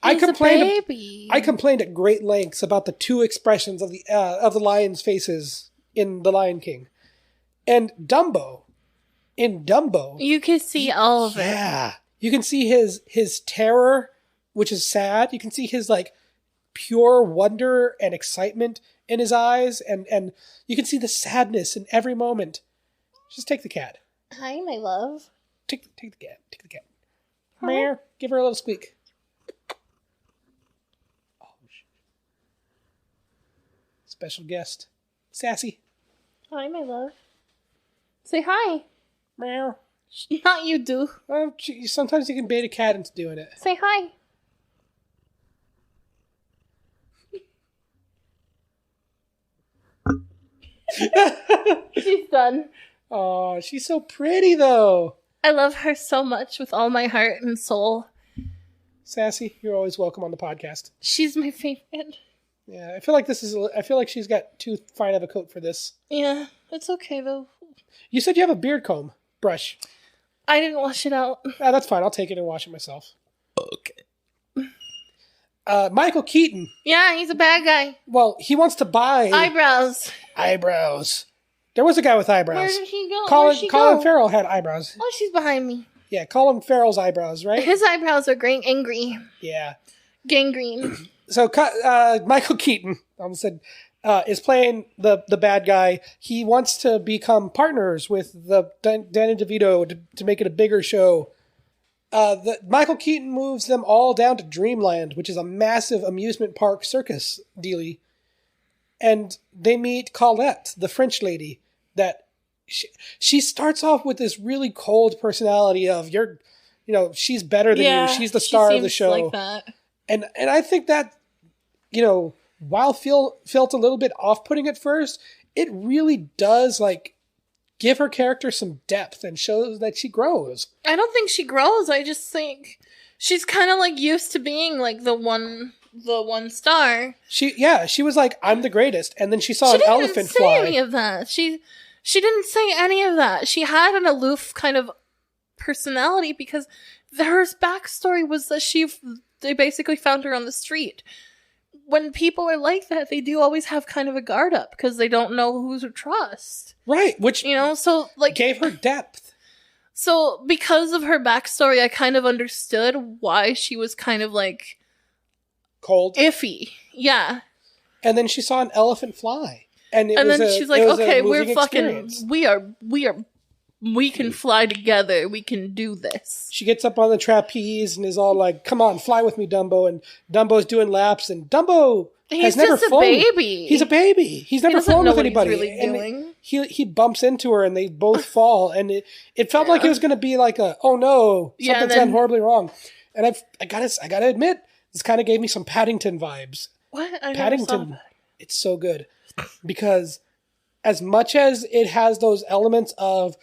He's a baby. I complained at great lengths about the two expressions of the lion's faces in The Lion King. And in Dumbo, You can see all of it. yeah, you can see his terror, which is sad. You can see his like pure wonder and excitement in his eyes, and you can see the sadness in every moment. Just take the cat. Hi, my love. Take the cat. Take the cat. Come here. Give her a little squeak. Oh, shit. Special guest. Sassy. Hi, my love. Say hi. Meow. Not you, do. Well, sometimes you can bait a cat into doing it. Say hi. She's done. Oh, she's so pretty, though. I love her so much with all my heart and soul. Sassy, you're always welcome on the podcast. She's my favorite. Yeah, I feel like she's got too fine of a coat for this. Yeah, it's okay though. You said you have a beard comb brush. I didn't wash it out. That's fine. I'll take it and wash it myself. Okay. Michael Keaton. Yeah, he's a bad guy. Well, he wants to buy Eyebrows. eyebrows. There was a guy with eyebrows. Where did he go? Where'd Colin she Colin go? Farrell had eyebrows. Oh, she's behind me. Yeah, Colin Farrell's eyebrows, right? His eyebrows are angry. Yeah. Gangrene. So Michael Keaton, I almost said, is playing the bad guy. He wants to become partners with the Danny DeVito to make it a bigger show. Michael Keaton moves them all down to Dreamland, which is a massive amusement park circus dealie. And they meet Colette, the French lady, that she starts off with this really cold personality of, she's better than you. She's the star of the show. Like that. And I think that, while felt a little bit off-putting at first, it really does, give her character some depth and shows that she grows. I don't think she grows. I just think she's kind of, used to being, the one star. She was like, I'm the greatest. And then she saw an elephant fly. She didn't say any of that. She didn't say any of that. She had an aloof kind of personality because her backstory was that they basically found her on the street. When people are like that, they do always have kind of a guard up because they don't know who to trust. Right, which gave her depth. So because of her backstory, I kind of understood why she was kind of cold, iffy. Yeah. And then she saw an elephant fly, and she's like, "Okay, we're fucking. We can fly together. We can do this." She gets up on the trapeze and is all like, "Come on, fly with me, Dumbo." And Dumbo's doing laps, and Dumbo has never flown. He's just a baby. He's a baby. He's never flown with anybody. What he's really doing. He bumps into her, and they both fall. And it felt like it was going to be like oh no, something's gone horribly wrong. And I gotta admit, this kind of gave me some Paddington vibes. What? Paddington, it's so good because as much as it has those elements of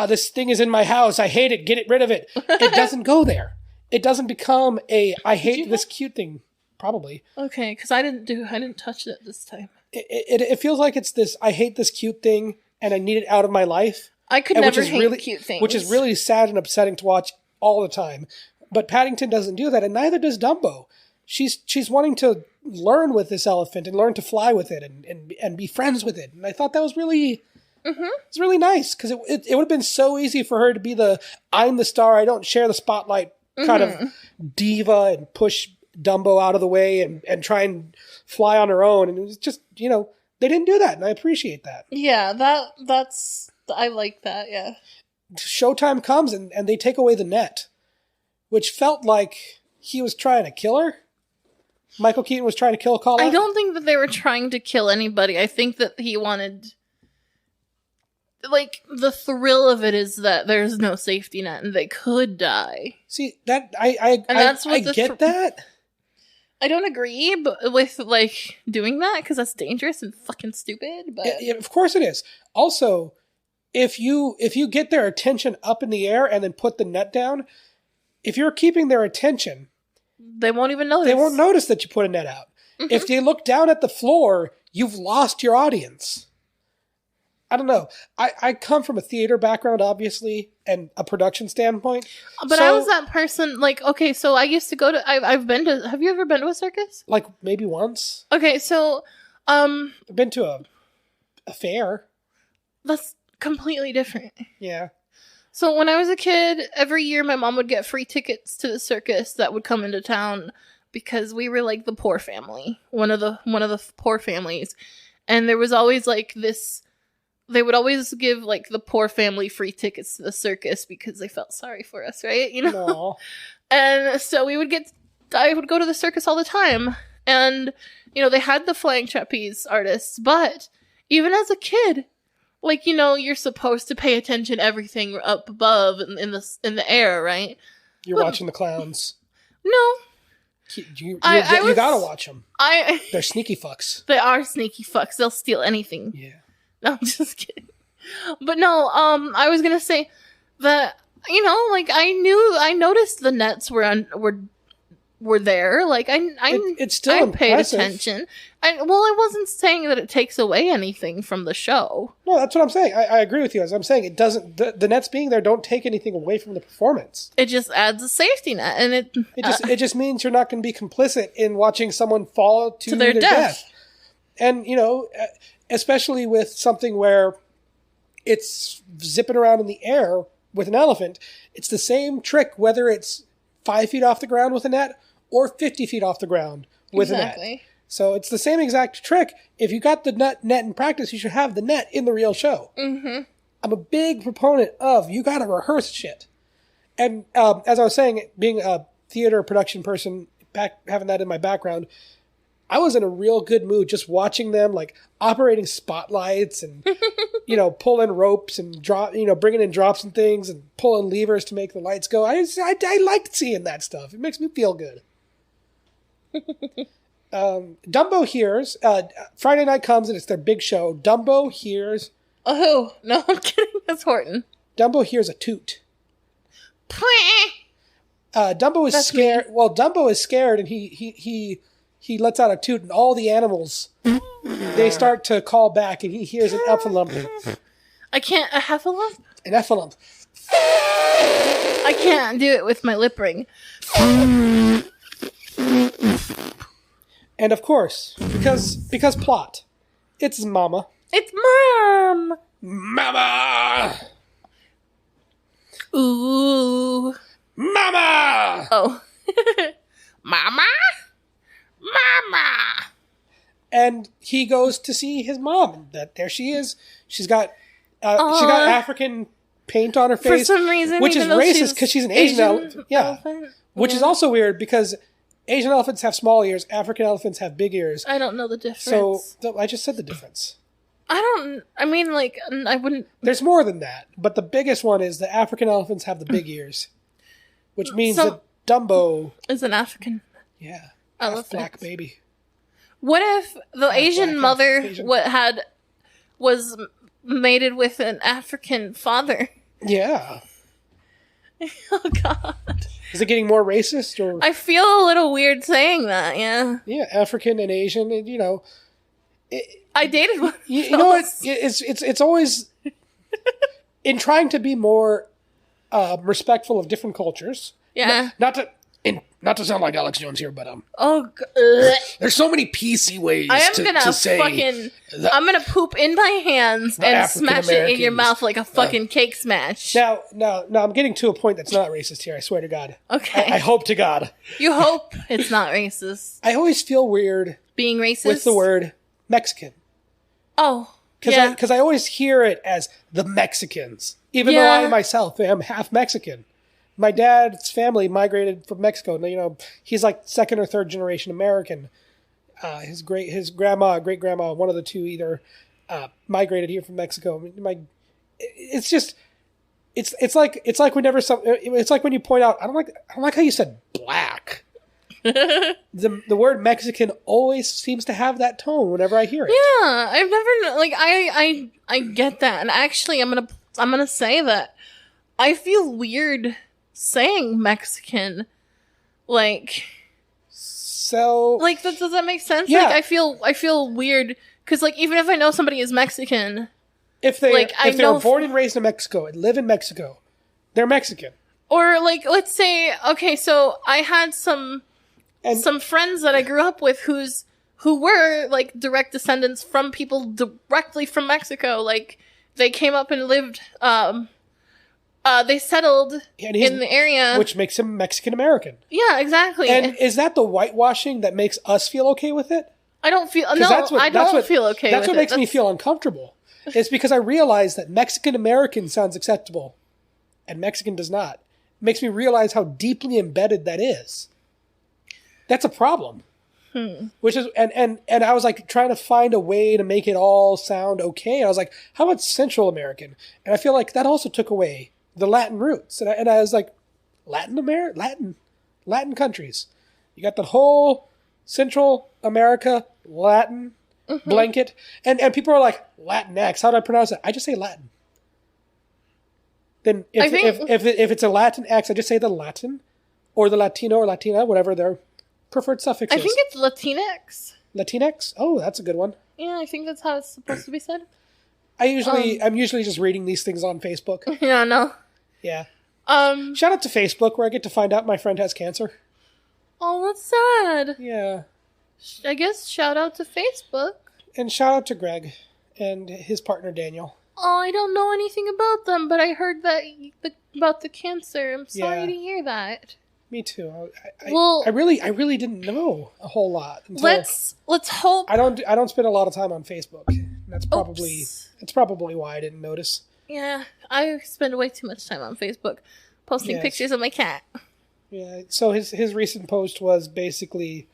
this thing is in my house, I hate it, get rid of it. It doesn't go there. It doesn't become I hate this cute thing. Probably. Okay, because I didn't touch it this time. It feels like it's this, I hate this cute thing and I need it out of my life. I could never hate cute things. Which is really sad and upsetting to watch all the time. But Paddington doesn't do that, and neither does Dumbo. She's wanting to learn with this elephant and learn to fly with it and be friends with it. And I thought that was really... It's really nice because it would have been so easy for her to be I'm the star, I don't share the spotlight kind of diva and push Dumbo out of the way and try and fly on her own. And it was just, they didn't do that. And I appreciate that. Yeah, I like that. Yeah. Showtime comes and they take away the net, which felt like he was trying to kill her. Michael Keaton was trying to kill Colin. I don't think that they were trying to kill anybody. I think that he wanted... the thrill of it is that there's no safety net and they could die. See, that I get that. I don't agree with doing that because that's dangerous and fucking stupid. But yeah, of course it is. Also, if you get their attention up in the air and then put the net down, if you're keeping their attention, they won't even notice. They won't notice that you put a net out. If they look down at the floor, you've lost your audience. I don't know. I come from a theater background, obviously, and a production standpoint. But I was that person, okay, so I used to go to... I've been to... Have you ever been to a circus? Maybe once. Okay, so... I've been to a fair. That's completely different. Yeah. So when I was a kid, every year my mom would get free tickets to the circus that would come into town because we were the poor family. One of the poor families. And there was always this... They would always give the poor family free tickets to the circus because they felt sorry for us, right? No. And so I would go to the circus all the time. And, they had the flying trapeze artists, but even as a kid, you're supposed to pay attention to everything up above in the air, right? You're watching the clowns. No. You gotta watch them. They're sneaky fucks. They are sneaky fucks. They'll steal anything. Yeah. No, I'm just kidding. But no, I was gonna say that I noticed the nets were there. It's still I paid impressive. attention. I wasn't saying that it takes away anything from the show. No, that's what I'm saying. I agree with you. As I'm saying, it doesn't. The nets being there don't take anything away from the performance. It just adds a safety net, and it just means you're not going to be complicit in watching someone fall to their death. And especially with something where it's zipping around in the air, with an elephant, it's the same trick whether it's 5 feet off the ground with a net or 50 feet off the ground with a net. So it's the same exact trick. If you got the net in practice, you should have the net in the real show. Mm-hmm. I'm a big proponent of you got to rehearse shit. And as I was saying, being a theater production person, having that in my background, I was in a real good mood just watching them, like operating spotlights and, pulling ropes and bringing in drops and things and pulling levers to make the lights go. I liked seeing that stuff. It makes me feel good. Dumbo hears, Friday night comes and it's their big show. Dumbo hears. Oh, no, I'm kidding. That's Horton. Dumbo hears a toot. Dumbo is scared. Well, Dumbo is scared and he lets out a toot and all the animals, they start to call back and he hears an effalump. A heffalump? An effalump. I can't do it with my lip ring. And of course, because plot, it's his mama. It's Mom! Mama! Ooh. Mama! Oh. Mama? Mama! And he goes to see his mom. And there she is. She's got African paint on her face. For some reason, which is racist because she's an Asian elephant. Yeah. Elephant? Which is also weird because Asian elephants have small ears. African elephants have big ears. I don't know the difference. So I just said the difference. I wouldn't. There's more than that. But the biggest one is the African elephants have the big ears. Which means that Dumbo is an African. Yeah. Elephant. Black baby. What if the Asian mother was mated with an African father? Yeah. Oh, God. Is it getting more racist? Or I feel a little weird saying that, yeah. Yeah, African and Asian, I dated one. You know what? It's always in trying to be more respectful of different cultures. Yeah. Not to sound like Alex Jones here, but there's so many PC ways to say. I'm gonna poop in my hands and smash it in your mouth like a fucking cake smash. Now, I'm getting to a point that's not racist here. I swear to God. Okay. I hope to God. You hope it's not racist. I always feel weird being racist with the word Mexican. Oh, because I always hear it as the Mexicans, even though I myself am half Mexican. My dad's family migrated from Mexico. He's like second or third generation American. His great grandma, one of the two either, migrated here from Mexico. It's like when you point out, I don't like how you said black. The word Mexican always seems to have that tone whenever I hear it. Yeah, I've never I get that, and actually, I'm gonna say that I feel weird saying Mexican, so does that make sense? Yeah. I feel weird because even if I know somebody is Mexican, if they were born and raised in Mexico and live in Mexico, they're Mexican. Or let's say, okay, so I had some friends that I grew up with who were direct descendants from people directly from Mexico. They came up and lived. They settled in the area, which makes him Mexican American. Yeah, exactly. And is that the whitewashing that makes us feel okay with it? I don't feel I don't feel okay. That's with what makes me feel uncomfortable. It's because I realize that Mexican American sounds acceptable, and Mexican does not. It makes me realize how deeply embedded that is. That's a problem. Which is and I was trying to find a way to make it all sound okay. And I was like, how about Central American? And I feel like that also took away the Latin roots. And I was like, Latin countries. You got the whole Central America Latin blanket. And people are like, Latinx, how do I pronounce it? I just say Latin. Then if it's a Latin X, I just say the Latin or the Latino or Latina, whatever their preferred suffix is. I think it's Latinx. Latinx? Oh, that's a good one. Yeah, I think that's how it's supposed to be said. I'm usually just reading these things on Facebook. Yeah, no. Yeah. Shout out to Facebook where I get to find out my friend has cancer. Oh, that's sad. Yeah. I guess shout out to Facebook. And shout out to Greg and his partner Daniel. Oh, I don't know anything about them, but I heard that About the cancer. I'm sorry Yeah. to hear that. Me too. Well, I really didn't know a whole lot. Until let's hope. I don't spend a lot of time on Facebook. That's probably Oops. that's probably why I didn't notice. Yeah, I spend way too much time on Facebook posting Yes. pictures of my cat. Yeah. So his recent post was basically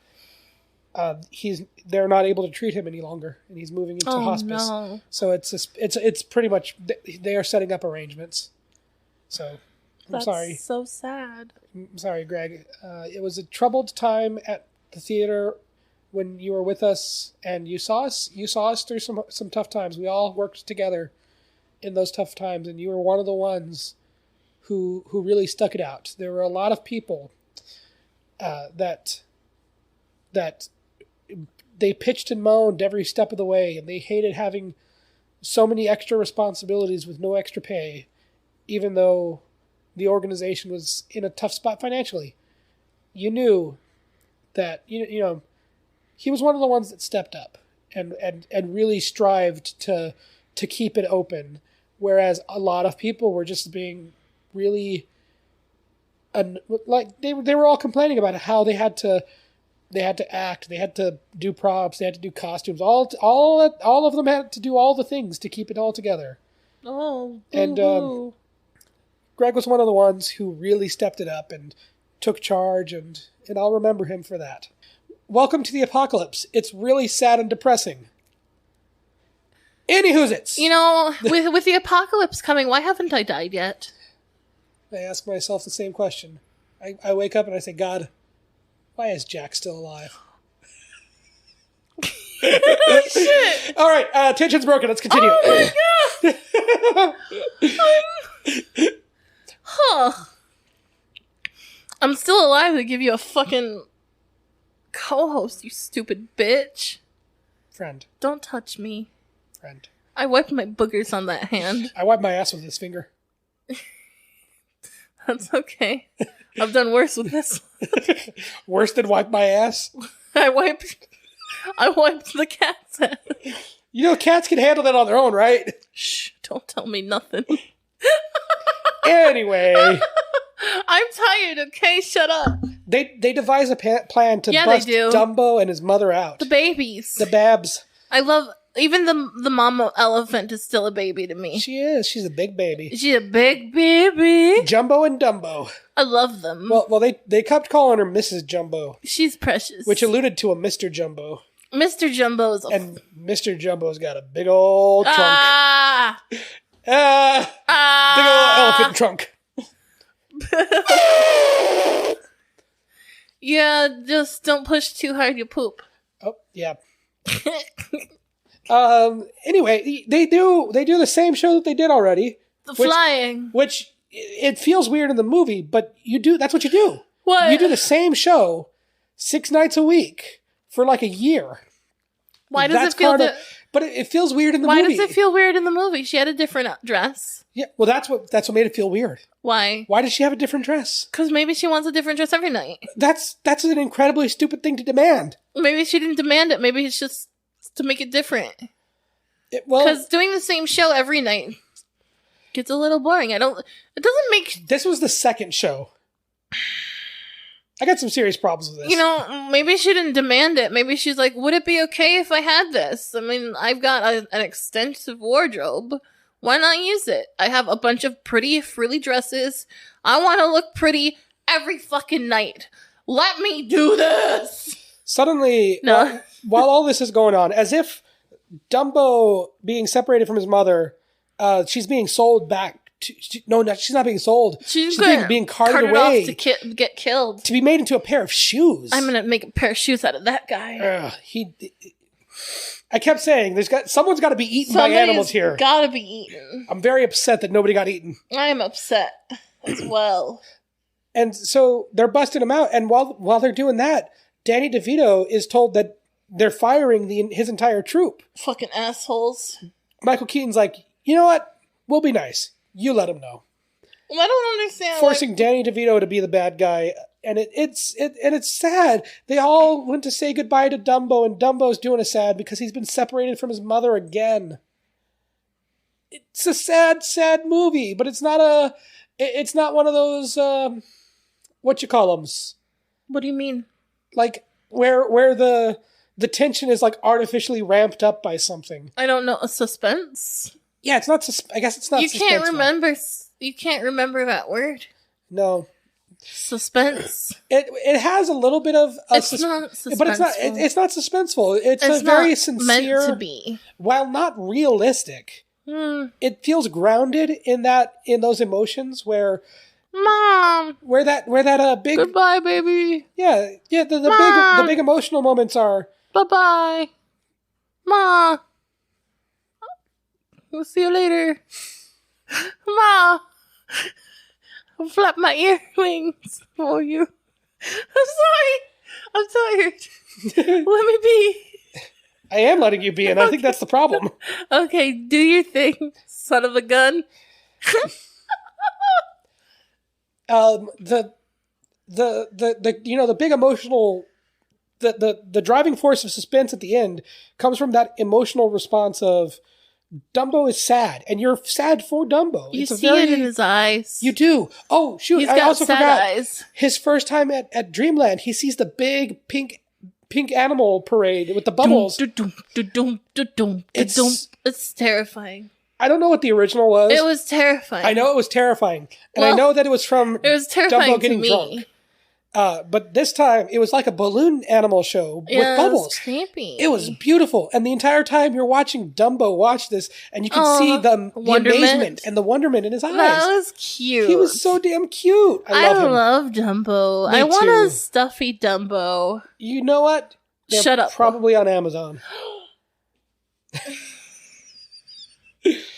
they're not able to treat him any longer, and he's moving into hospice. No. So it's pretty much they are setting up arrangements. So I'm That's sorry. so sad. I'm sorry, Greg. It was a troubled time at the theater when you were with us, and you saw us. You saw us through some tough times. We all worked together in those tough times, and you were one of the ones who really stuck it out. There were a lot of people that they pitched and moaned every step of the way, and they hated having so many extra responsibilities with no extra pay, even though the organization was in a tough spot financially. You knew that you know he was one of the ones that stepped up and really strived to keep it open, whereas a lot of people were just being really like they were all complaining about how they had to act, they had to do props, they had to do costumes, all of them had to do all the things to keep it all together. Oh, And boo-hoo. Greg was one of the ones who really stepped it up and took charge, and I'll remember him for that. Welcome to the apocalypse. It's really sad and depressing. Anywho's-its. You know, with the apocalypse coming, why haven't I died yet? I ask myself the same question. I wake up and I say, God, why is Jack still alive? Shit. All right, tension's broken. Let's continue. Oh my god! Huh. I'm still alive to give you a fucking co-host, you stupid bitch. Friend. Don't touch me. Friend. I wiped my boogers on that hand. I wipe my ass with this finger. That's okay. I've done worse with this. Worse than wipe my ass? I wiped the cat's head. You know cats can handle that on their own, right? Shh, don't tell me nothing. Anyway. I'm tired, okay? Shut up. They devise a plan to Yeah, bust they do. Dumbo and his mother out. The babies. The Babs. I love, even the mama elephant is still a baby to me. She is. She's a big baby. She's a big baby. Jumbo and Dumbo. I love them. Well, they kept calling her Mrs. Jumbo, She's precious. which alluded to a Mr. Jumbo. Mr. Jumbo is a And Mr. Jumbo's got a big old trunk. Ah! Big old elephant trunk. Yeah, just don't push too hard, you poop. Oh, yeah. Anyway, they do the same show that they did already, The flying. which it feels weird in the movie, but that's what you do. What? You do the same show 6 nights a week for like a year. Why does That's it feel kinda- But it feels weird in the Why movie. does it feel weird in the movie? She had a different dress. Yeah, well, that's what made it feel weird. Why? Why does she have a different dress? Because maybe she wants a different dress every night. That's an incredibly stupid thing to demand. Maybe she didn't demand it. Maybe it's just to make it different. Well, Because doing the same show every night gets a little boring. It doesn't make... this was the second show. I got some serious problems with this. You know, maybe she didn't demand it. Maybe she's like, would it be okay if I had this? I mean, I've got an extensive wardrobe. Why not use it? I have a bunch of pretty frilly dresses. I want to look pretty every fucking night. Let me do this! Suddenly, No. while all this is going on, as if Dumbo being separated from his mother, she's being sold back. She's not being sold. She's being carted away off to get killed. to be made into a pair of shoes. I'm gonna make a pair of shoes out of that guy. I kept saying, someone's got to be eaten by animals here. Gotta be eaten. I'm very upset that nobody got eaten. I am upset as well. And so they're busting him out. And while they're doing that, Danny DeVito is told that they're firing his entire troop. Fucking assholes. Michael Keaton's like, you know what? We'll be nice. You let him know. I don't understand. Forcing Danny DeVito to be the bad guy. And it's sad. They all went to say goodbye to Dumbo, and Dumbo's doing it sad because he's been separated from his mother again. It's a sad, sad movie, but it's not It's not one of those, what you call them? What do you mean? Like, where the tension is, like, artificially ramped up by something. I don't know. A suspense? Yeah, it's not, I guess it's not You can't remember. You can't remember that word. No. Suspense. It has a little bit of it's not suspenseful. But it's not suspenseful. It's a very sincere, meant to be. While not realistic. It feels grounded in those emotions where Mom, where that big goodbye, baby. Yeah, the big emotional moments are bye, Ma. We'll see you later, Ma. I'll flap my earrings for you. I'm sorry. I'm tired. Let me be. I am letting you be, and I think that's the problem. Okay, do your thing, son of a gun. The big emotional, the driving force of suspense at the end comes from that emotional response of Dumbo is sad, and you're sad for Dumbo. You see it in his eyes. You do. Oh, shoot, I also forgot. Eyes. His first time at Dreamland, he sees the big pink animal parade with the bubbles. It's terrifying. I don't know what the original was. It was terrifying. I know it was terrifying. And I know that it was from terrifying Dumbo getting drunk. But this time, it was like a balloon animal show with bubbles. It was creepy. It was beautiful. And the entire time you're watching Dumbo watch this, and you can see the amazement and the wonderment in his eyes. That was cute. He was so damn cute. I love Dumbo. I want a stuffy Dumbo. You know what? Shut up. Probably on Amazon.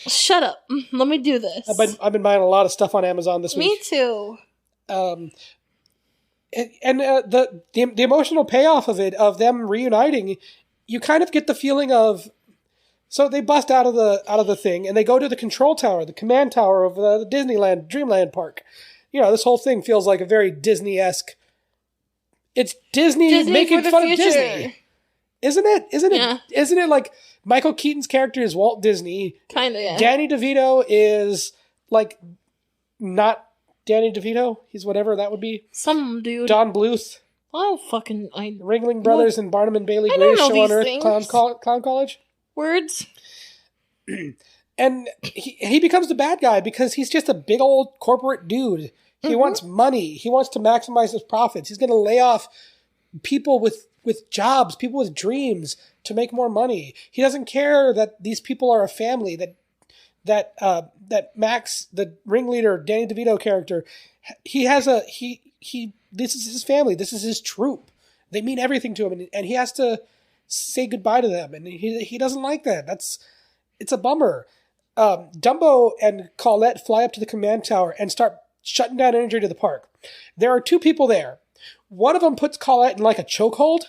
Shut up. Let me do this. I've been buying a lot of stuff on Amazon this week. Me too. And the emotional payoff of it, of them reuniting, you kind of get the feeling of, so they bust out of the thing and they go to the control tower, the command tower of the Disneyland Dreamland Park. You know, this whole thing feels like a very Disney-esque. It's Disney making fun of Disney, isn't it? Yeah. Isn't it like Michael Keaton's character is Walt Disney? Kind of. Yeah. Danny DeVito is like not Danny DeVito. He's whatever that would be. Some dude. Don Bluth. Oh, Ringling Brothers and Barnum and Bailey, I Greatest don't know Show on these Earth, things. Clown College. Words. And he becomes the bad guy because he's just a big old corporate dude. He wants money. He wants to maximize his profits. He's going to lay off people with jobs, people with dreams to make more money. He doesn't care that these people are a family, that Max, the ringleader, Danny DeVito character, this is his family. This is his troupe. They mean everything to him, and he has to say goodbye to them, and he doesn't like that. It's a bummer. Dumbo and Colette fly up to the command tower and start shutting down energy to the park. There are two people there. One of them puts Colette in like a chokehold,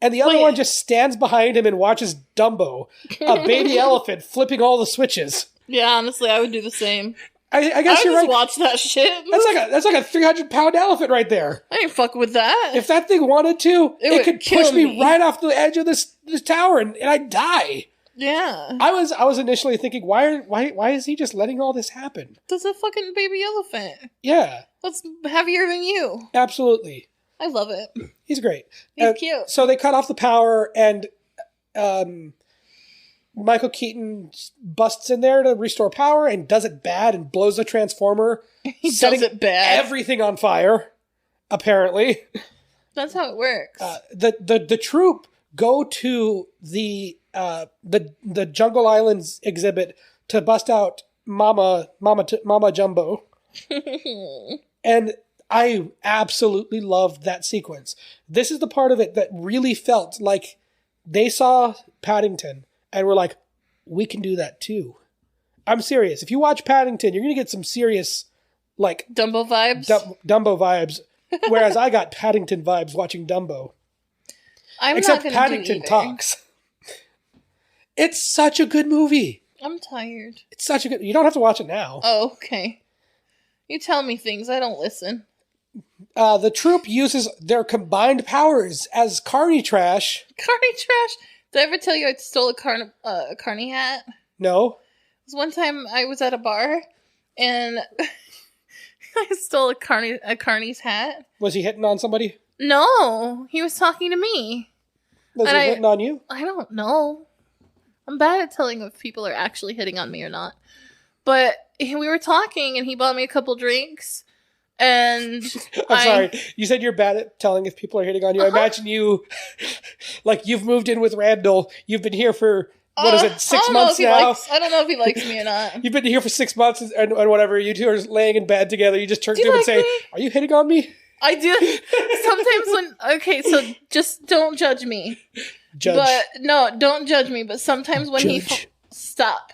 and the other one just stands behind him and watches Dumbo, a baby elephant, flipping all the switches. Yeah, honestly, I would do the same. I guess you're right. Watch that shit. That's like a 300-pound elephant right there. I ain't fucking with that. If that thing wanted to, it could push me right off the edge of this tower, and I'd die. Yeah. I was initially thinking, why is he just letting all this happen? That's a fucking baby elephant. Yeah. That's heavier than you. Absolutely. I love it. He's great. He's cute. So they cut off the power, and Michael Keaton busts in there to restore power and does it bad and blows the transformer. He does it bad. Everything on fire, apparently. That's how it works. The troupe go to the Jungle Islands exhibit to bust out Mama Jumbo. And I absolutely loved that sequence. This is the part of it that really felt like they saw Paddington and were like, we can do that too. I'm serious. If you watch Paddington, you're going to get some serious, like... Dumbo vibes? Dumbo vibes. Whereas I got Paddington vibes watching Dumbo. Except Paddington talks. It's such a good movie. I'm tired. It's such a good... You don't have to watch it now. Oh, okay. You tell me things. I don't listen. The troupe uses their combined powers as carny trash. Carny trash? Did I ever tell you I stole a carny hat? No. It was one time I was at a bar, and I stole a Carney's hat. Was he hitting on somebody? No, he was talking to me. Was he hitting on you? I don't know. I'm bad at telling if people are actually hitting on me or not. But we were talking, and he bought me a couple drinks. And I'm sorry. You said you're bad at telling if people are hitting on you. I imagine you, like, you've moved in with Randall. You've been here for, what is it, 6 months now? I don't know if he likes me or not. You've been here for 6 months and whatever. You two are laying in bed together. You just turn to him and say, "Are you hitting on me?" I do. So just don't judge me. But no, don't judge me. But sometimes when stop.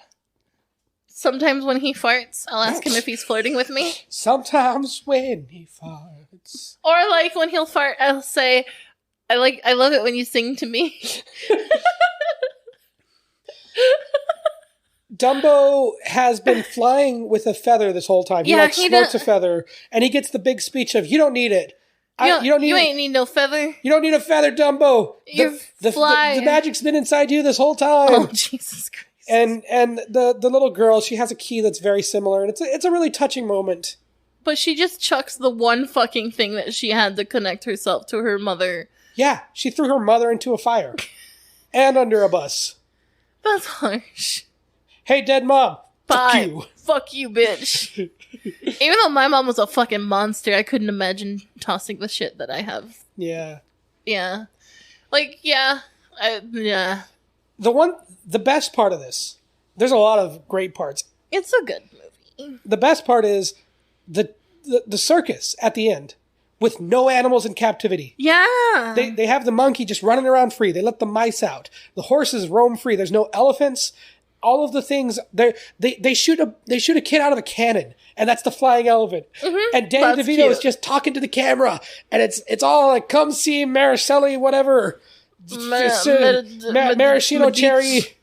Sometimes when he farts, I'll ask him if he's flirting with me. Sometimes when he farts. Or like when he'll fart, I'll say, I love it when you sing to me. Dumbo has been flying with a feather this whole time. He snorts a feather, and he gets the big speech of, "You don't need it. You ain't need no feather. You don't need a feather, Dumbo. The magic's been inside you this whole time." Oh, Jesus Christ. And the little girl, she has a key that's very similar, and it's a really touching moment. But she just chucks the one fucking thing that she had to connect herself to her mother. Yeah, she threw her mother into a fire. And under a bus. That's harsh. Hey, dead mom. Bye. Fuck you. Fuck you, bitch. Even though my mom was a fucking monster, I couldn't imagine tossing the shit that I have. Yeah. Yeah. Like, yeah. Yeah. The best part of this, there's a lot of great parts. It's a good movie. The best part is the circus at the end with no animals in captivity. Yeah. They have the monkey just running around free. They let the mice out. The horses roam free. There's no elephants. All of the things they shoot a kid out of a cannon, and that's the flying elephant. Mm-hmm. And Danny DeVito is just talking to the camera, and it's all like, "Come see Maricelli, whatever, maraschino cherry,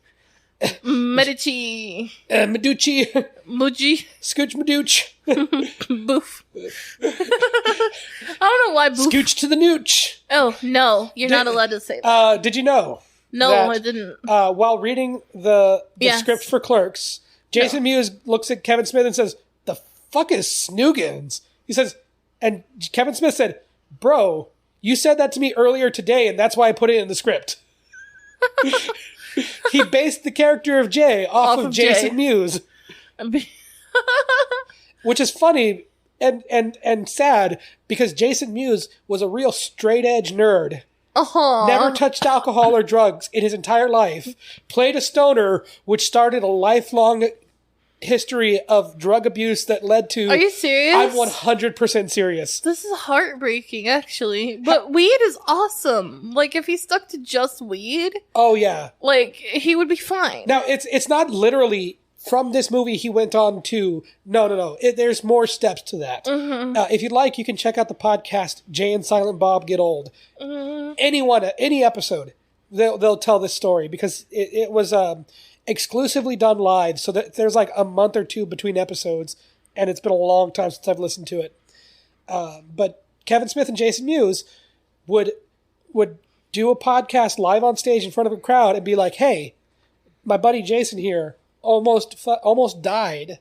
Medici, Meducci, Muji, Scooch Madooch, Boof." I don't know why Boof. Scooch to the nooch. Oh no, you're not allowed to say that. Did you know? No, I didn't. While reading the script for Clerks, Jason Mewes looks at Kevin Smith and says, "The fuck is Snoogans?" He says, and Kevin Smith said, "Bro, you said that to me earlier today, and that's why I put it in the script." He based the character of Jay off of Jason Mewes. Which is funny and sad, because Jason Mewes was a real straight-edge nerd. Uh-huh. Never touched alcohol or drugs in his entire life. Played a stoner, which started a lifelong history of drug abuse that led to... Are you serious? I'm 100% serious. This is heartbreaking, actually. But weed is awesome. Like, if he stuck to just weed... Oh, yeah. Like, he would be fine. Now, it's not literally... From this movie, he went on to... No. There's more steps to that. Mm-hmm. If you'd like, you can check out the podcast, Jay and Silent Bob Get Old. Mm-hmm. Any episode, they'll tell this story, because it was exclusively done live, so that there's like a month or two between episodes, and it's been a long time since I've listened to it. But Kevin Smith and Jason Mewes would do a podcast live on stage in front of a crowd and be like, "Hey, my buddy Jason here almost died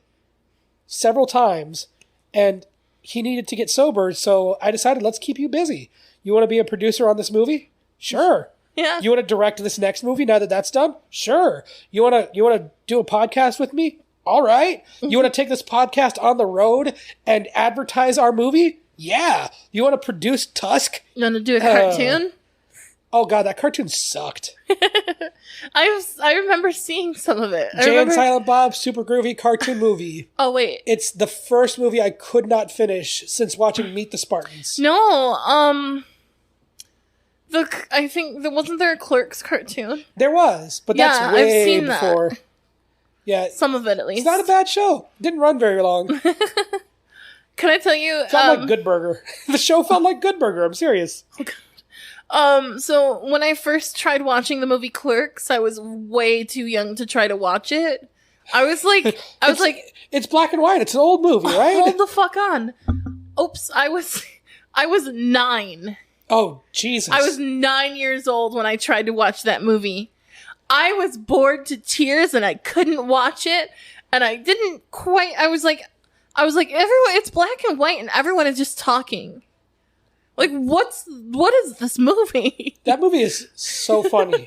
several times, and he needed to get sober, so I decided, let's keep you busy. You want to be a producer on this movie? Sure. Yeah. You want to direct this next movie now that that's done? Sure. You want to do a podcast with me? All right. You want to take this podcast on the road and advertise our movie? Yeah. You want to produce Tusk? You want to do a cartoon? Oh god, that cartoon sucked. I remember seeing some of it. Jay and Silent Bob, super groovy cartoon movie. Oh wait, it's the first movie I could not finish since watching Meet the Spartans. No, I think wasn't there a Clerks cartoon? There was, but that's way I've seen before. That. Yeah, some of it at least. It's not a bad show. Didn't run very long. Can I tell you? Felt like Good Burger. The show felt like Good Burger. I'm serious. So when I first tried watching the movie Clerks, I was way too young to try to watch it. I was like, it's black and white. It's an old movie, right? Hold the fuck on. Oops, I was 9. Oh, Jesus. I was 9 years old when I tried to watch that movie. I was bored to tears and I couldn't watch it. And I was like, I was like, everyone, it's black and white and everyone is just talking. Like, what is this movie? That movie is so funny.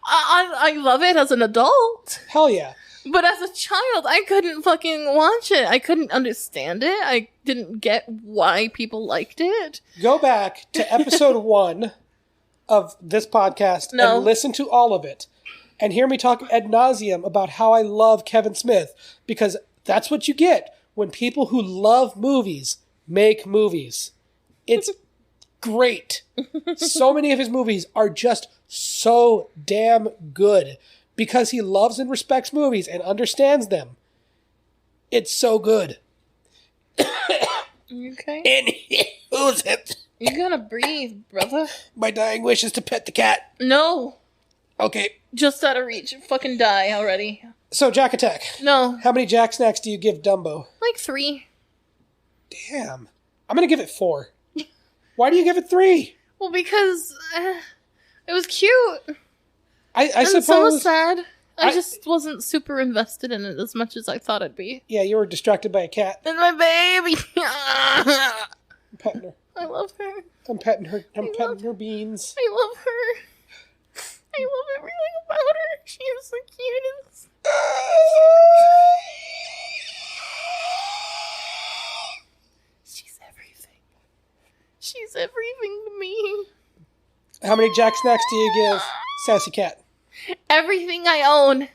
I love it as an adult. Hell yeah. But as a child, I couldn't fucking watch it. I couldn't understand it. I didn't get why people liked it. Go back to episode 1 of this podcast and listen to all of it. And hear me talk ad nauseum about how I love Kevin Smith. Because that's what you get when people who love movies make movies. It's great. So many of his movies are just so damn good. Because he loves and respects movies and understands them. It's so good. Okay. And who's it? You gotta breathe, brother. My dying wish is to pet the cat. No. Okay. Just out of reach. Fucking die already. So, Jack Attack. No. How many Jack Snacks do you give Dumbo? Like 3. Damn. I'm gonna give it 4. Why do you give it 3? Well, because it was cute. I suppose. Some was sad. I just wasn't super invested in it as much as I thought I'd be. Yeah, you were distracted by a cat. And my baby. I'm petting her. I love her. I'm petting her. I'm petting her beans. I love her. I love everything about her. She is the cutest. She's everything. She's everything to me. How many Jack Snacks do you give Sassy Cat? Everything I own.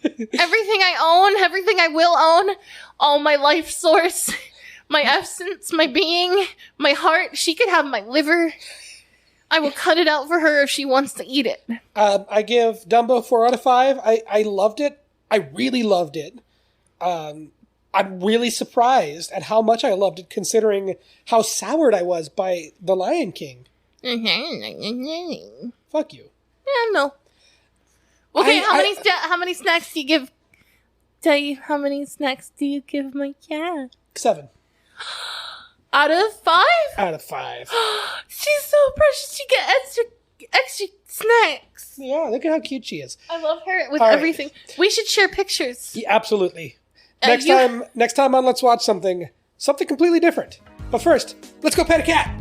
Everything I own. Everything I will own. All my life source. My essence. My being. My heart. She could have my liver. I will cut it out for her if she wants to eat it. I give Dumbo 4 out of 5. I loved it. I really loved it. I'm really surprised at how much I loved it, considering how soured I was by The Lion King. Fuck you. Yeah, no. Okay, how many snacks do you give? How many snacks do you give my cat? 7. Out of 5? Out of 5. She's so precious. She gets extra snacks. Yeah, look at how cute she is. I love her with All right. everything. We should share pictures. Yeah, absolutely. Next time on Let's Watch something completely different. But first, let's go pet a cat.